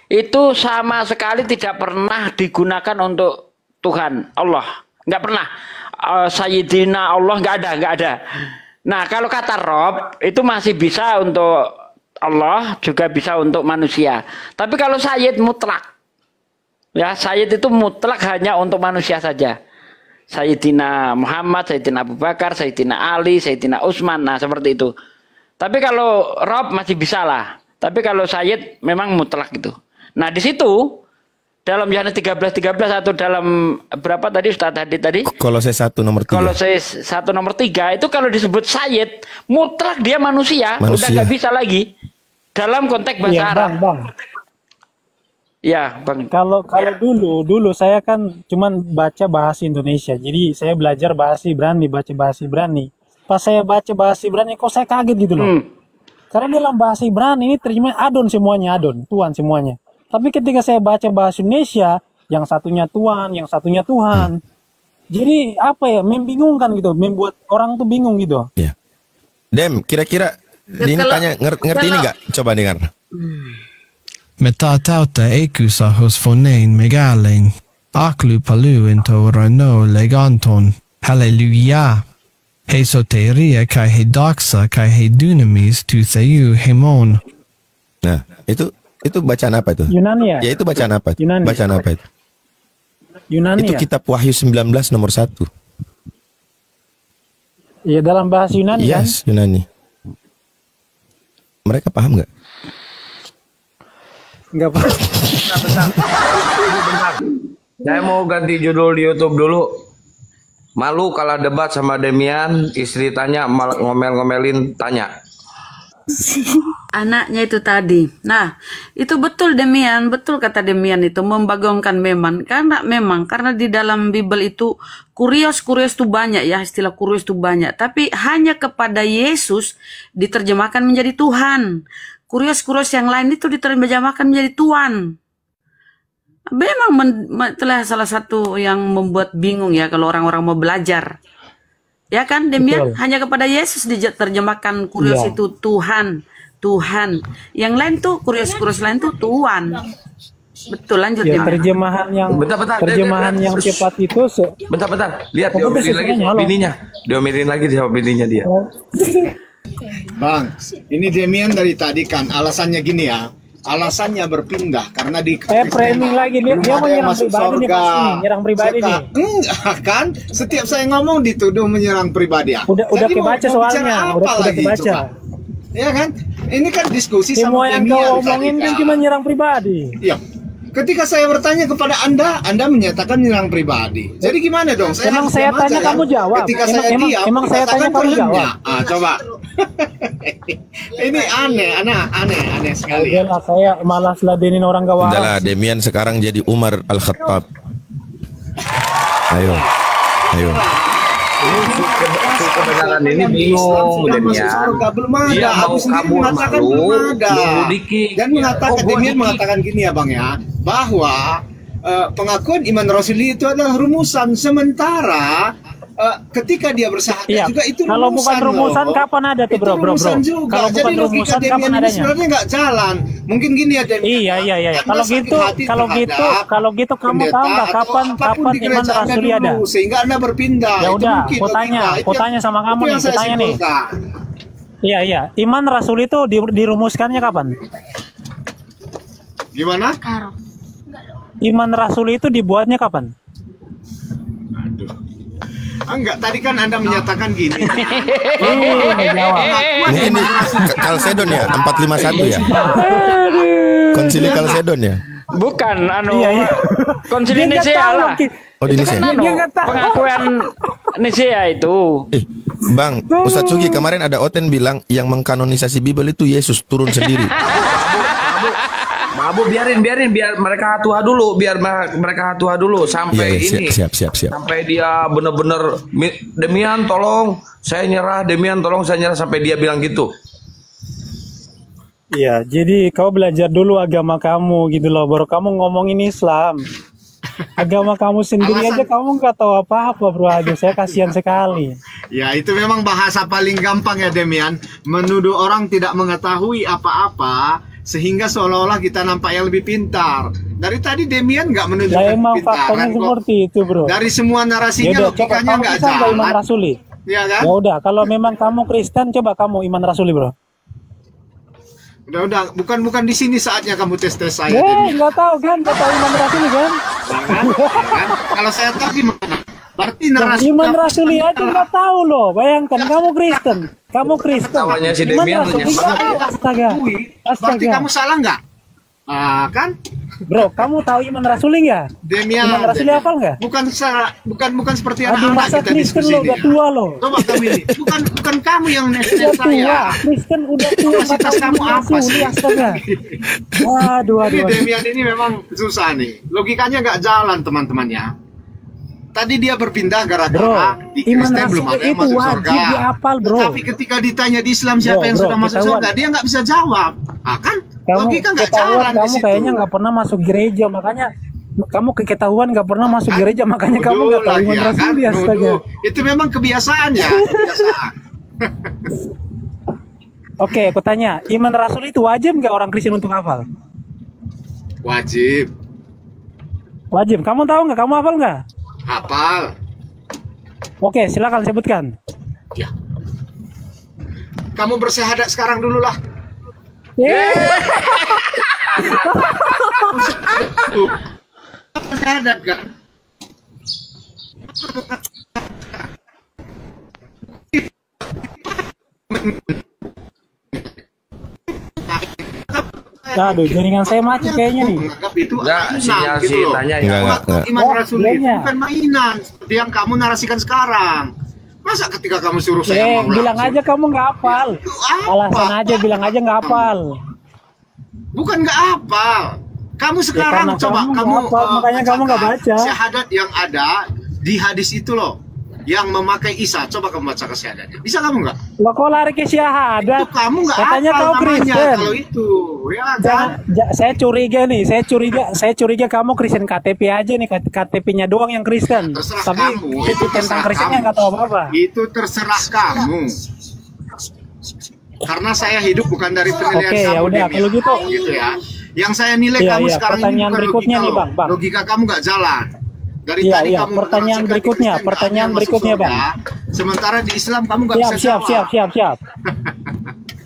itu sama sekali tidak pernah digunakan untuk Tuhan Allah. Nggak pernah. Sayyidina Allah nggak ada. Nah, kalau kata Rob itu masih bisa untuk Allah, juga bisa untuk manusia. Tapi kalau sayyid mutlak. Ya, Sayyid itu mutlak hanya untuk manusia saja. Sayyidina Muhammad, Sayyidina Abu Bakar, Sayyidina Ali, Sayyidina Utsman, nah seperti itu. Tapi kalau Rob masih bisa lah. Tapi kalau Sayyid memang mutlak gitu. Nah di situ dalam Yohanes 13:13 atau dalam berapa tadi Ustaz Hadid tadi? Kolose 1 nomor 3. Kolose 1 nomor 3 itu kalau disebut Sayyid mutlak dia manusia. Udah nggak bisa lagi dalam konteks bahasa Arab. Bang. Ya, Bang. Kalau dulu saya kan cuman baca bahasa Indonesia. Jadi saya belajar bahasa Ibrani, baca bahasa Ibrani. Pas saya baca bahasa Ibrani kok saya kaget gitu loh. Karena dalam bahasa Ibrani ini terjemah Adon semuanya, Adon, Tuhan semuanya. Tapi ketika saya baca bahasa Indonesia, yang satunya Tuhan, yang satunya Tuhan. Jadi apa ya, membingungkan gitu, membuat orang tuh bingung gitu. Iya. Dem, kira-kira ini tanya ngerti ini enggak? Coba dengar. Metatauta ekusa hos fonein megaling, aklu palu into rano leganton, halleluja. He soteria kai he doxa kai he dunamis tu theyu hemon. Nah, itu bacaan apa itu? Yunani ya? Ya itu bacaan apa? Yunani. Bacaan apa itu? Yunani itu ya? kitab Wahyu 19 nomor 1. Iya dalam bahasa Yunani kan? Yes, Yunani. Mereka paham nggak? Enggak paham. Saya mau ganti judul di YouTube dulu. Malu kalau debat sama Demian, istri tanya ngomel-ngomelin tanya. Anaknya itu tadi. Nah, itu betul Demian, betul kata Demian itu membagongkan memang karena di dalam Bible itu kurios itu banyak ya, istilah kurios itu banyak, tapi hanya kepada Yesus diterjemahkan menjadi Tuhan. Kurios yang lain itu diterjemahkan menjadi Tuhan. Memang telah salah satu yang membuat bingung ya kalau orang-orang mau belajar. Ya kan Demian? Betul. Hanya kepada Yesus diterjemahkan kurios itu Tuhan. Yang lain tuh kurios lain tuh Tuhan. Betul, lanjut ya, terjemahan yang yang cepat itu bentar. Lihat diomelin lagi bininya. Diomelin lagi sama bininya dia. Bang, ini Demian dari tadi kan alasannya gini ya. Alasannya berpindah karena di framing lagi dia mau nyerang pribadi nih. Enggak kan? Setiap saya ngomong dituduh menyerang pribadi. Udah kebaca soalnya, udah kebaca. Ya kan? Ini kan diskusi semua sama yang kau omongin kan cuma nyerang pribadi. Iya. Ketika saya bertanya kepada Anda menyatakan menyerang pribadi. Jadi gimana dong? Emang saya tanya kamu jawab. Ketika saya diam, emang saya tanya kamu jawab. Coba. Ini aneh sekali. Udahlah, saya malas ladenin orang gak waras. Udahlah, Demian sekarang jadi Umar Al-Khattab. Ayo. Kebenaran ini bingung Demian. Dia mau kabur malu. Dan Demian mengatakan gini ya Bang ya, bahwa pengakuan iman Rasuli itu adalah rumusan, sementara ketika dia bersahadat juga itu kalau bukan rumusan kapan ada tuh bro? Kalau bukan rumusan kapan adanya? Sebenarnya nggak jalan. Mungkin gini ya Demian. Iya. Kalau gitu kamu tahu nggak kapan iman Rasuli ada? Sehingga Anda berpindah. Ya udah, aku tanya sama kamu nih, tanya nih. Iya. Iman Rasuli itu dirumuskannya kapan? Gimana? Iman Rasuli itu dibuatnya kapan? Enggak, tadi kan Anda menyatakan gini. Ini Kalsedon ya, 451 ya. Konsili Kalsedon ya. Bukan, Konsili Nicea lah. Oh di Nicea. Pengakuan Nicea itu. Bang, Ustadz Sugi kemarin ada Oten bilang yang mengkanonisasi Bible itu Yesus turun sendiri. Abu biarin biar mereka hatua dulu, sampai ini. Siap. Sampai dia bener-bener Demian tolong, saya nyerah, Demian tolong saya nyerah, sampai dia bilang gitu. Iya, jadi kau belajar dulu agama kamu gitu loh, baru kamu ngomongin Islam. Agama kamu sendiri aja kamu nggak tahu apa-apa, bro. Aja saya kasihan sekali. Ya, itu memang bahasa paling gampang ya, Demian. Menuduh orang tidak mengetahui apa-apa sehingga seolah-olah kita nampak yang lebih pintar. Dari tadi Demian nggak menunjukkan emang pintaran faktanya kok. seperti itu, bro. Dari semua narasinya logikanya nggak jalan. Iman Rasuli. Ya kan? Ya udah, kalau memang kamu Kristen, coba kamu Iman Rasuli, bro. Udah, bukan di sini saatnya kamu tes saya. Nggak tahu kan, nggak tahu Iman Rasuli kan? Kan? Kalau saya tahu gimana? Berarti narasi Iman Rasuli aja nggak tahu loh. Bayangkan kamu Kristen. Tawanya si Demian Astaga. Berarti kamu salah nggak? Kan? Bro, kamu tahu Iman Rasuli nggak? Demian. Iman Rasuli hafal nggak? Bukan seperti anak-anak kita Kristen diskusi lo udah tua lo. Coba kamu ini. Bukan kamu yang udah tua. Kristen udah tua. Kapasitas kamu apa sih? Astaga. Waduh. Demian ini memang susah nih. Logikanya nggak jalan, teman-temannya. Tadi dia berpindah gara-gara di Kristen belum ada yang masuk surga. Dihafal, bro. Tapi ketika ditanya di Islam siapa yang sudah masuk surga, dia nggak bisa jawab. Kan? Logika nggak jalan di situ. Kamu kayaknya nggak pernah masuk gereja, makanya kamu keketahuan nggak pernah masuk gereja, makanya kamu nggak tahu Iman Rasuli. Astaga. Itu memang kebiasaan ya. Oke, aku tanya, Iman Rasuli itu wajib nggak orang Kristen untuk hafal? Wajib. Kamu tahu nggak? Kamu hafal nggak? Hafal. Oke, silakan sebutkan. Ya. Kamu bersyahadat sekarang dulu lah. Bersyahadat gak? Aduh, jaringan saya macet kayaknya nih. Enggak, sinyal sih tanya ya. Iman Rasuli bukan mainan seperti yang kamu narasikan sekarang. Masa ketika kamu suruh saya mau bilang aja kamu nggak hafal. Alasan aja bilang aja nggak hafal. Bukan nggak hafal. Kamu sekarang coba kamu makanya kamu nggak baca. Syahadat yang ada di hadis itu loh. Yang memakai Isa, coba kamu baca syahadatnya. Bisa kamu nggak? Lo kok lari ke syahadat? Itu kamu nggak katanya kau Kristen. Kalau itu, ya kan? Saya curiga kamu Kristen KTP aja nih, KTP-nya doang yang Kristen. Tapi kamu, itu tentang Kristennya nggak tahu apa-apa. Itu terserah kamu. Karena saya hidup bukan dari penilaian kamu. Oke, ya udah kalau gitu ya. Yang saya nilai kamu sekarang ini bukan berikutnya nih, Bang. Logika kamu nggak jalan. Dari tadi kamu pertanyaan berikutnya, Bang. Sementara di Islam kamu nggak bisa jawab.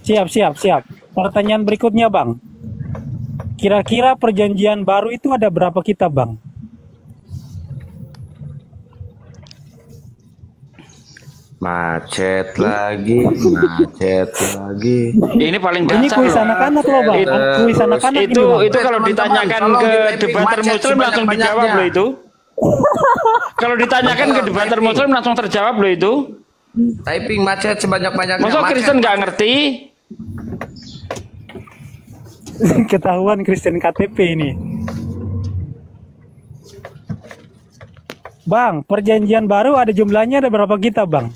Siap. Pertanyaan berikutnya, Bang. Kira-kira perjanjian baru itu ada berapa kitab, Bang? Macet lagi. Ini paling dasar. Ini kuis anak-anak loh, Bang. Kuis anak-anak itu kalau ditanyakan ke debater Muslim langsung dijawab loh itu. Kalau ditanyakan ke debater Muslim langsung terjawab loh itu. Typing macet sebanyak-banyaknya. Masa Kristen nggak ngerti? Ketahuan Kristen KTP ini. Bang, perjanjian baru ada jumlahnya ada berapa kitab, Bang?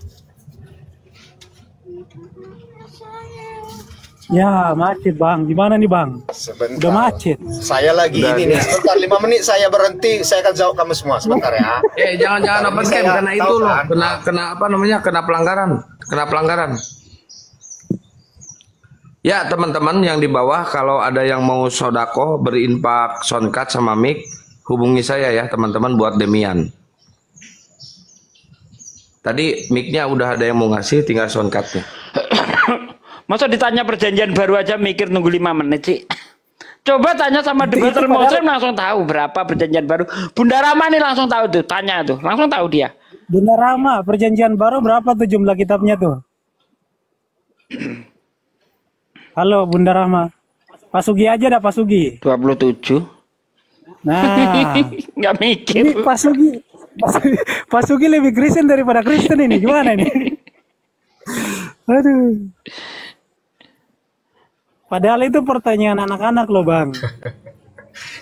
Ya, macet, Bang. Gimana nih, Bang? Sebentar. Udah macet. Saya lagi ini nih. Sebentar, 5 menit saya berhenti. Saya akan jawab kamu semua. Sebentar ya. Jangan open cam karena itu loh. Kena apa namanya? Kena pelanggaran. Ya, teman-teman yang di bawah, kalau ada yang mau sodako, berinfak, soundcard sama mic, hubungi saya ya, teman-teman, buat Demian. Tadi mic-nya udah ada yang mau ngasih, tinggal soundcardnya. Masa ditanya perjanjian baru aja mikir nunggu 5 menit sih. Coba tanya sama debater Muslim langsung tahu berapa perjanjian baru. Bunda Rama nih langsung tahu tuh, tanya tuh, langsung tahu dia. Bunda Rama, perjanjian baru berapa tuh jumlah kitabnya tuh? Halo Bunda Rama. Pak Sugi aja dah, Pak Sugi. 27. Nah, nggak mikir. Ini Pak Sugi lebih Kristen daripada Kristen ini, gimana nih? Aduh. Padahal itu pertanyaan anak-anak loh Bang.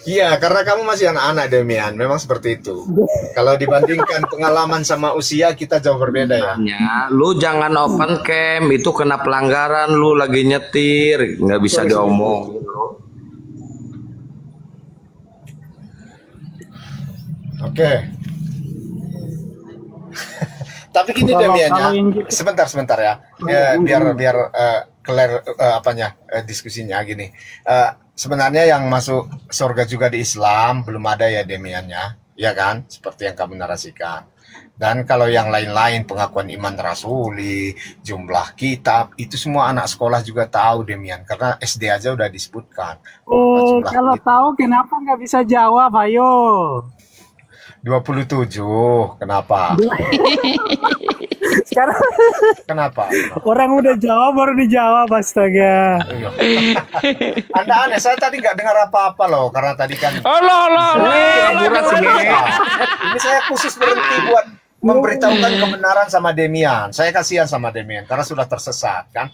Iya, karena kamu masih anak-anak Demian, memang seperti itu. Kalau dibandingkan pengalaman sama usia kita jauh berbeda ya. Lu jangan open cam, itu kena pelanggaran, lu lagi nyetir, nggak bisa diomong. Oke. Tapi gini Demian ya, sebentar ya, biar clear diskusinya gini. Sebenarnya yang masuk surga juga di Islam belum ada ya Demiannya, ya kan? Seperti yang kamu narasikan. Dan kalau yang lain-lain pengakuan iman rasuli, jumlah kitab, itu semua anak sekolah juga tahu Demian, karena SD aja udah disebutkan. Kalau tahu kenapa nggak bisa jawab, ayo. 27, kenapa? Sekarang kenapa? Orang udah jawab baru dijawab, astaga. Anda aneh, saya tadi nggak dengar apa-apa loh, karena tadi kan. Ini saya khusus berhenti buat memberitahukan kebenaran sama Demian. Saya kasihan sama Demian karena sudah tersesat kan.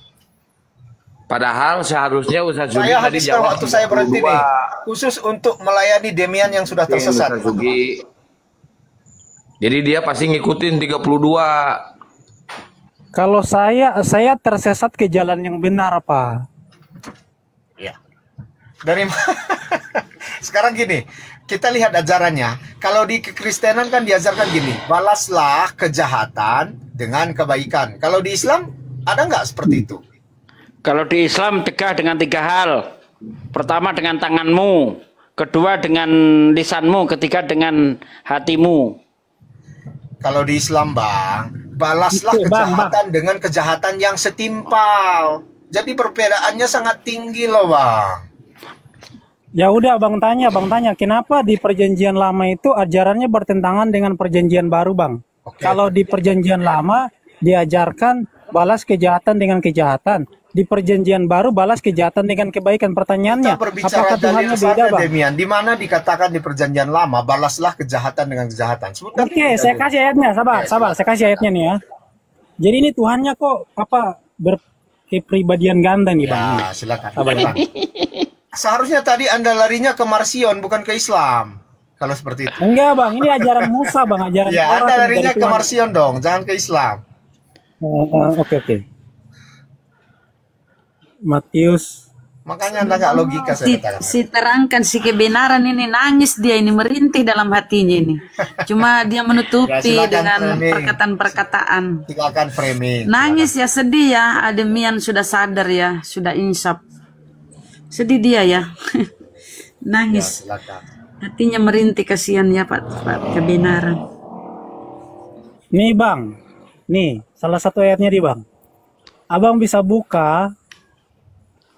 Padahal seharusnya Ustaz Zugi saya habiskan waktu saya berhenti nih, khusus untuk melayani Demian yang sudah tersesat. Jadi dia pasti ngikutin 32. Kalau saya tersesat ke jalan yang benar, Pak. Ya. Sekarang gini, kita lihat ajarannya. Kalau di kekristenan kan diajarkan gini, balaslah kejahatan dengan kebaikan. Kalau di Islam ada nggak seperti itu? Kalau di Islam cegah dengan 3 hal. Pertama dengan tanganmu, kedua dengan lisanmu, ketiga dengan hatimu. Kalau di Islam Bang, balaslah kejahatan dengan kejahatan yang setimpal. Jadi perbedaannya sangat tinggi loh Bang. Ya udah Bang tanya, kenapa di perjanjian lama itu ajarannya bertentangan dengan perjanjian baru Bang? Kalau di perjanjian lama diajarkan balas kejahatan dengan kejahatan. Di perjanjian baru balas kejahatan dengan kebaikan. Pertanyaannya, apakah Tuhannya beda Bang? Demian, di mana dikatakan di perjanjian lama balaslah kejahatan dengan kejahatan? Oke, saya kasih ayatnya, sabar, saya kasih ayatnya nih ya. Jadi ini Tuhannya kok berkepribadian ganda nih Bang. Ya, silakan. Seharusnya tadi Anda larinya ke Marsion bukan ke Islam. Kalau seperti itu. Enggak Bang, ini ajaran Musa Bang, ajaran ya, Anda larinya ke Marsion dong, jangan ke Islam. Oke. Matius. Makanya Anda nggak logika saya katakan. Si terangkan si kebenaran ini, nangis dia ini, merintih dalam hatinya ini. Cuma dia menutupi dengan perkataan-perkataan. Silakan framing. Nangis ya, sedih ya. Demian sudah sadar ya, sudah insaf. Sedih dia ya. Nangis. Ya, hatinya merintih, kasihan ya Pak kebenaran. Nih Bang, nih salah satu ayatnya nih Bang. Abang bisa buka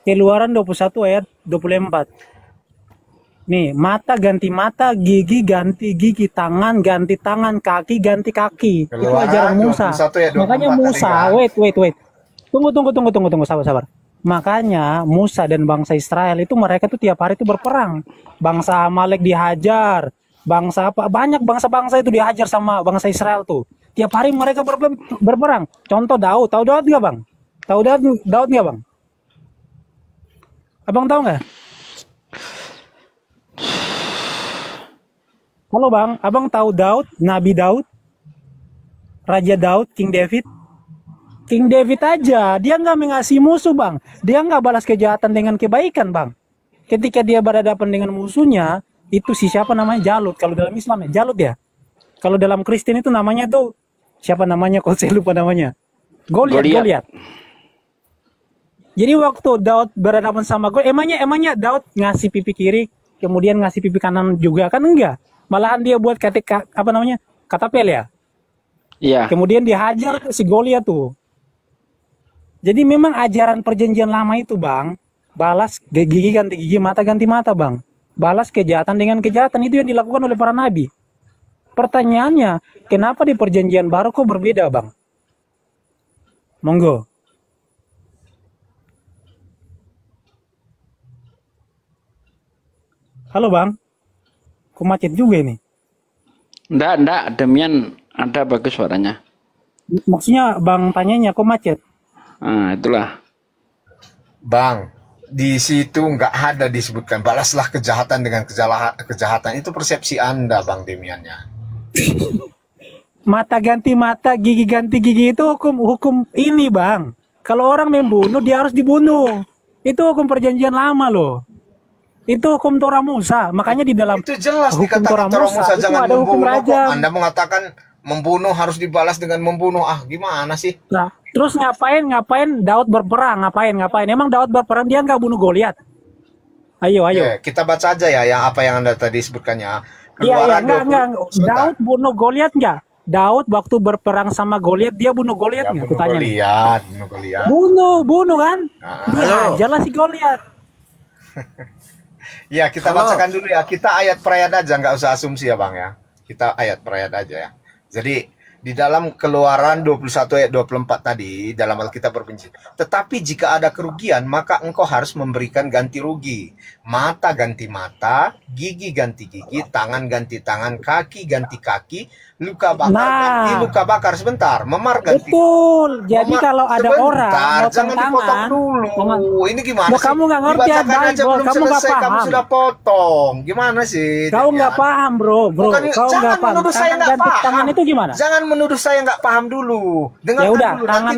Keluaran 21 ayat 24. Nih, mata ganti mata, gigi ganti gigi, tangan ganti tangan, kaki ganti kaki. Itu ajaran Musa. Makanya Musa, wait. Tunggu, sabar. Makanya Musa dan bangsa Israel itu mereka tuh tiap hari itu berperang. Bangsa Amalek dihajar, bangsa apa? Banyak bangsa-bangsa itu dihajar sama bangsa Israel tuh. Tiap hari mereka berperang. Contoh Daud, tahu Daud nggak Bang? Tahu Daud nggak Bang? Abang tahu nggak? Halo Bang, abang tahu Daud, Nabi Daud, Raja Daud, King David? King David aja, dia nggak mengasihi musuh Bang. Dia nggak balas kejahatan dengan kebaikan Bang. Ketika dia berhadapan dengan musuhnya, itu siapa namanya? Jalut. Kalau dalam Islam ya, Jalut ya. Kalau dalam Kristen itu namanya tuh, siapa namanya? Kok saya lupa namanya. Goliat. Jadi waktu Daud berhadapan sama Goliat, emangnya Daud ngasih pipi kiri, kemudian ngasih pipi kanan juga kan enggak? Malahan dia buat katapel ya. Iya. Kemudian dihajar si Goliat tuh. Jadi memang ajaran perjanjian lama itu Bang, balas gigi ganti gigi, mata ganti mata Bang. Balas kejahatan dengan kejahatan, itu yang dilakukan oleh para nabi. Pertanyaannya, kenapa di perjanjian baru kok berbeda Bang? Monggo. Halo Bang, kok macet juga ini? Enggak, Demian ada bagus suaranya. Maksudnya Bang tanyanya kok macet? Nah, itulah. Bang, di situ nggak ada disebutkan balaslah kejahatan dengan kejahatan. Itu persepsi Anda, Bang Demiannya. Mata ganti mata, gigi ganti gigi itu hukum ini, Bang. Kalau orang membunuh, dia harus dibunuh. Itu hukum perjanjian lama loh. Itu hukum Torah Musa. Makanya di dalam itu jelas hukum Torah Musa itu jangan ada hukum membunuh. raja. Anda mengatakan membunuh harus dibalas dengan membunuh. Ah, gimana sih? Nah, terus ngapain Daud berperang? Ngapain? Emang Daud berperang dia nggak bunuh Goliat? Ayo. Kita baca aja ya yang apa yang Anda tadi sebutkannya. Iya, enggak. Daud bunuh Goliat nggak? Daud waktu berperang sama Goliat, dia bunuh Goliat nggak? Bunuh Goliat. Bunuh kan? Dia aja lah si Goliat. Ya, kita bacakan dulu ya. Kita ayat per ayat aja, nggak usah asumsi ya, Bang ya. Kita ayat per ayat aja ya. Jadi, di dalam Keluaran 21 ayat 24 tadi, dalam Alkitab berbincang. Tetapi jika ada kerugian, maka engkau harus memberikan ganti rugi. Mata ganti mata, gigi ganti gigi, tangan ganti tangan, kaki ganti kaki, luka bakar ganti luka bakar. Sebentar, memar ganti. Betul. Jadi kalau ada orang jangan dipotong dulu. Ini gimana sih? Kamu nggak ngerti ya, kamu nggak paham. Kamu sudah potong. Gimana sih? Kau nggak paham, bro. Kau nggak paham. Menuduh saya nggak paham. Tangan itu gimana? Jangan menuduh saya nggak paham dulu. Dengarkan Ya udah, dulu. tangan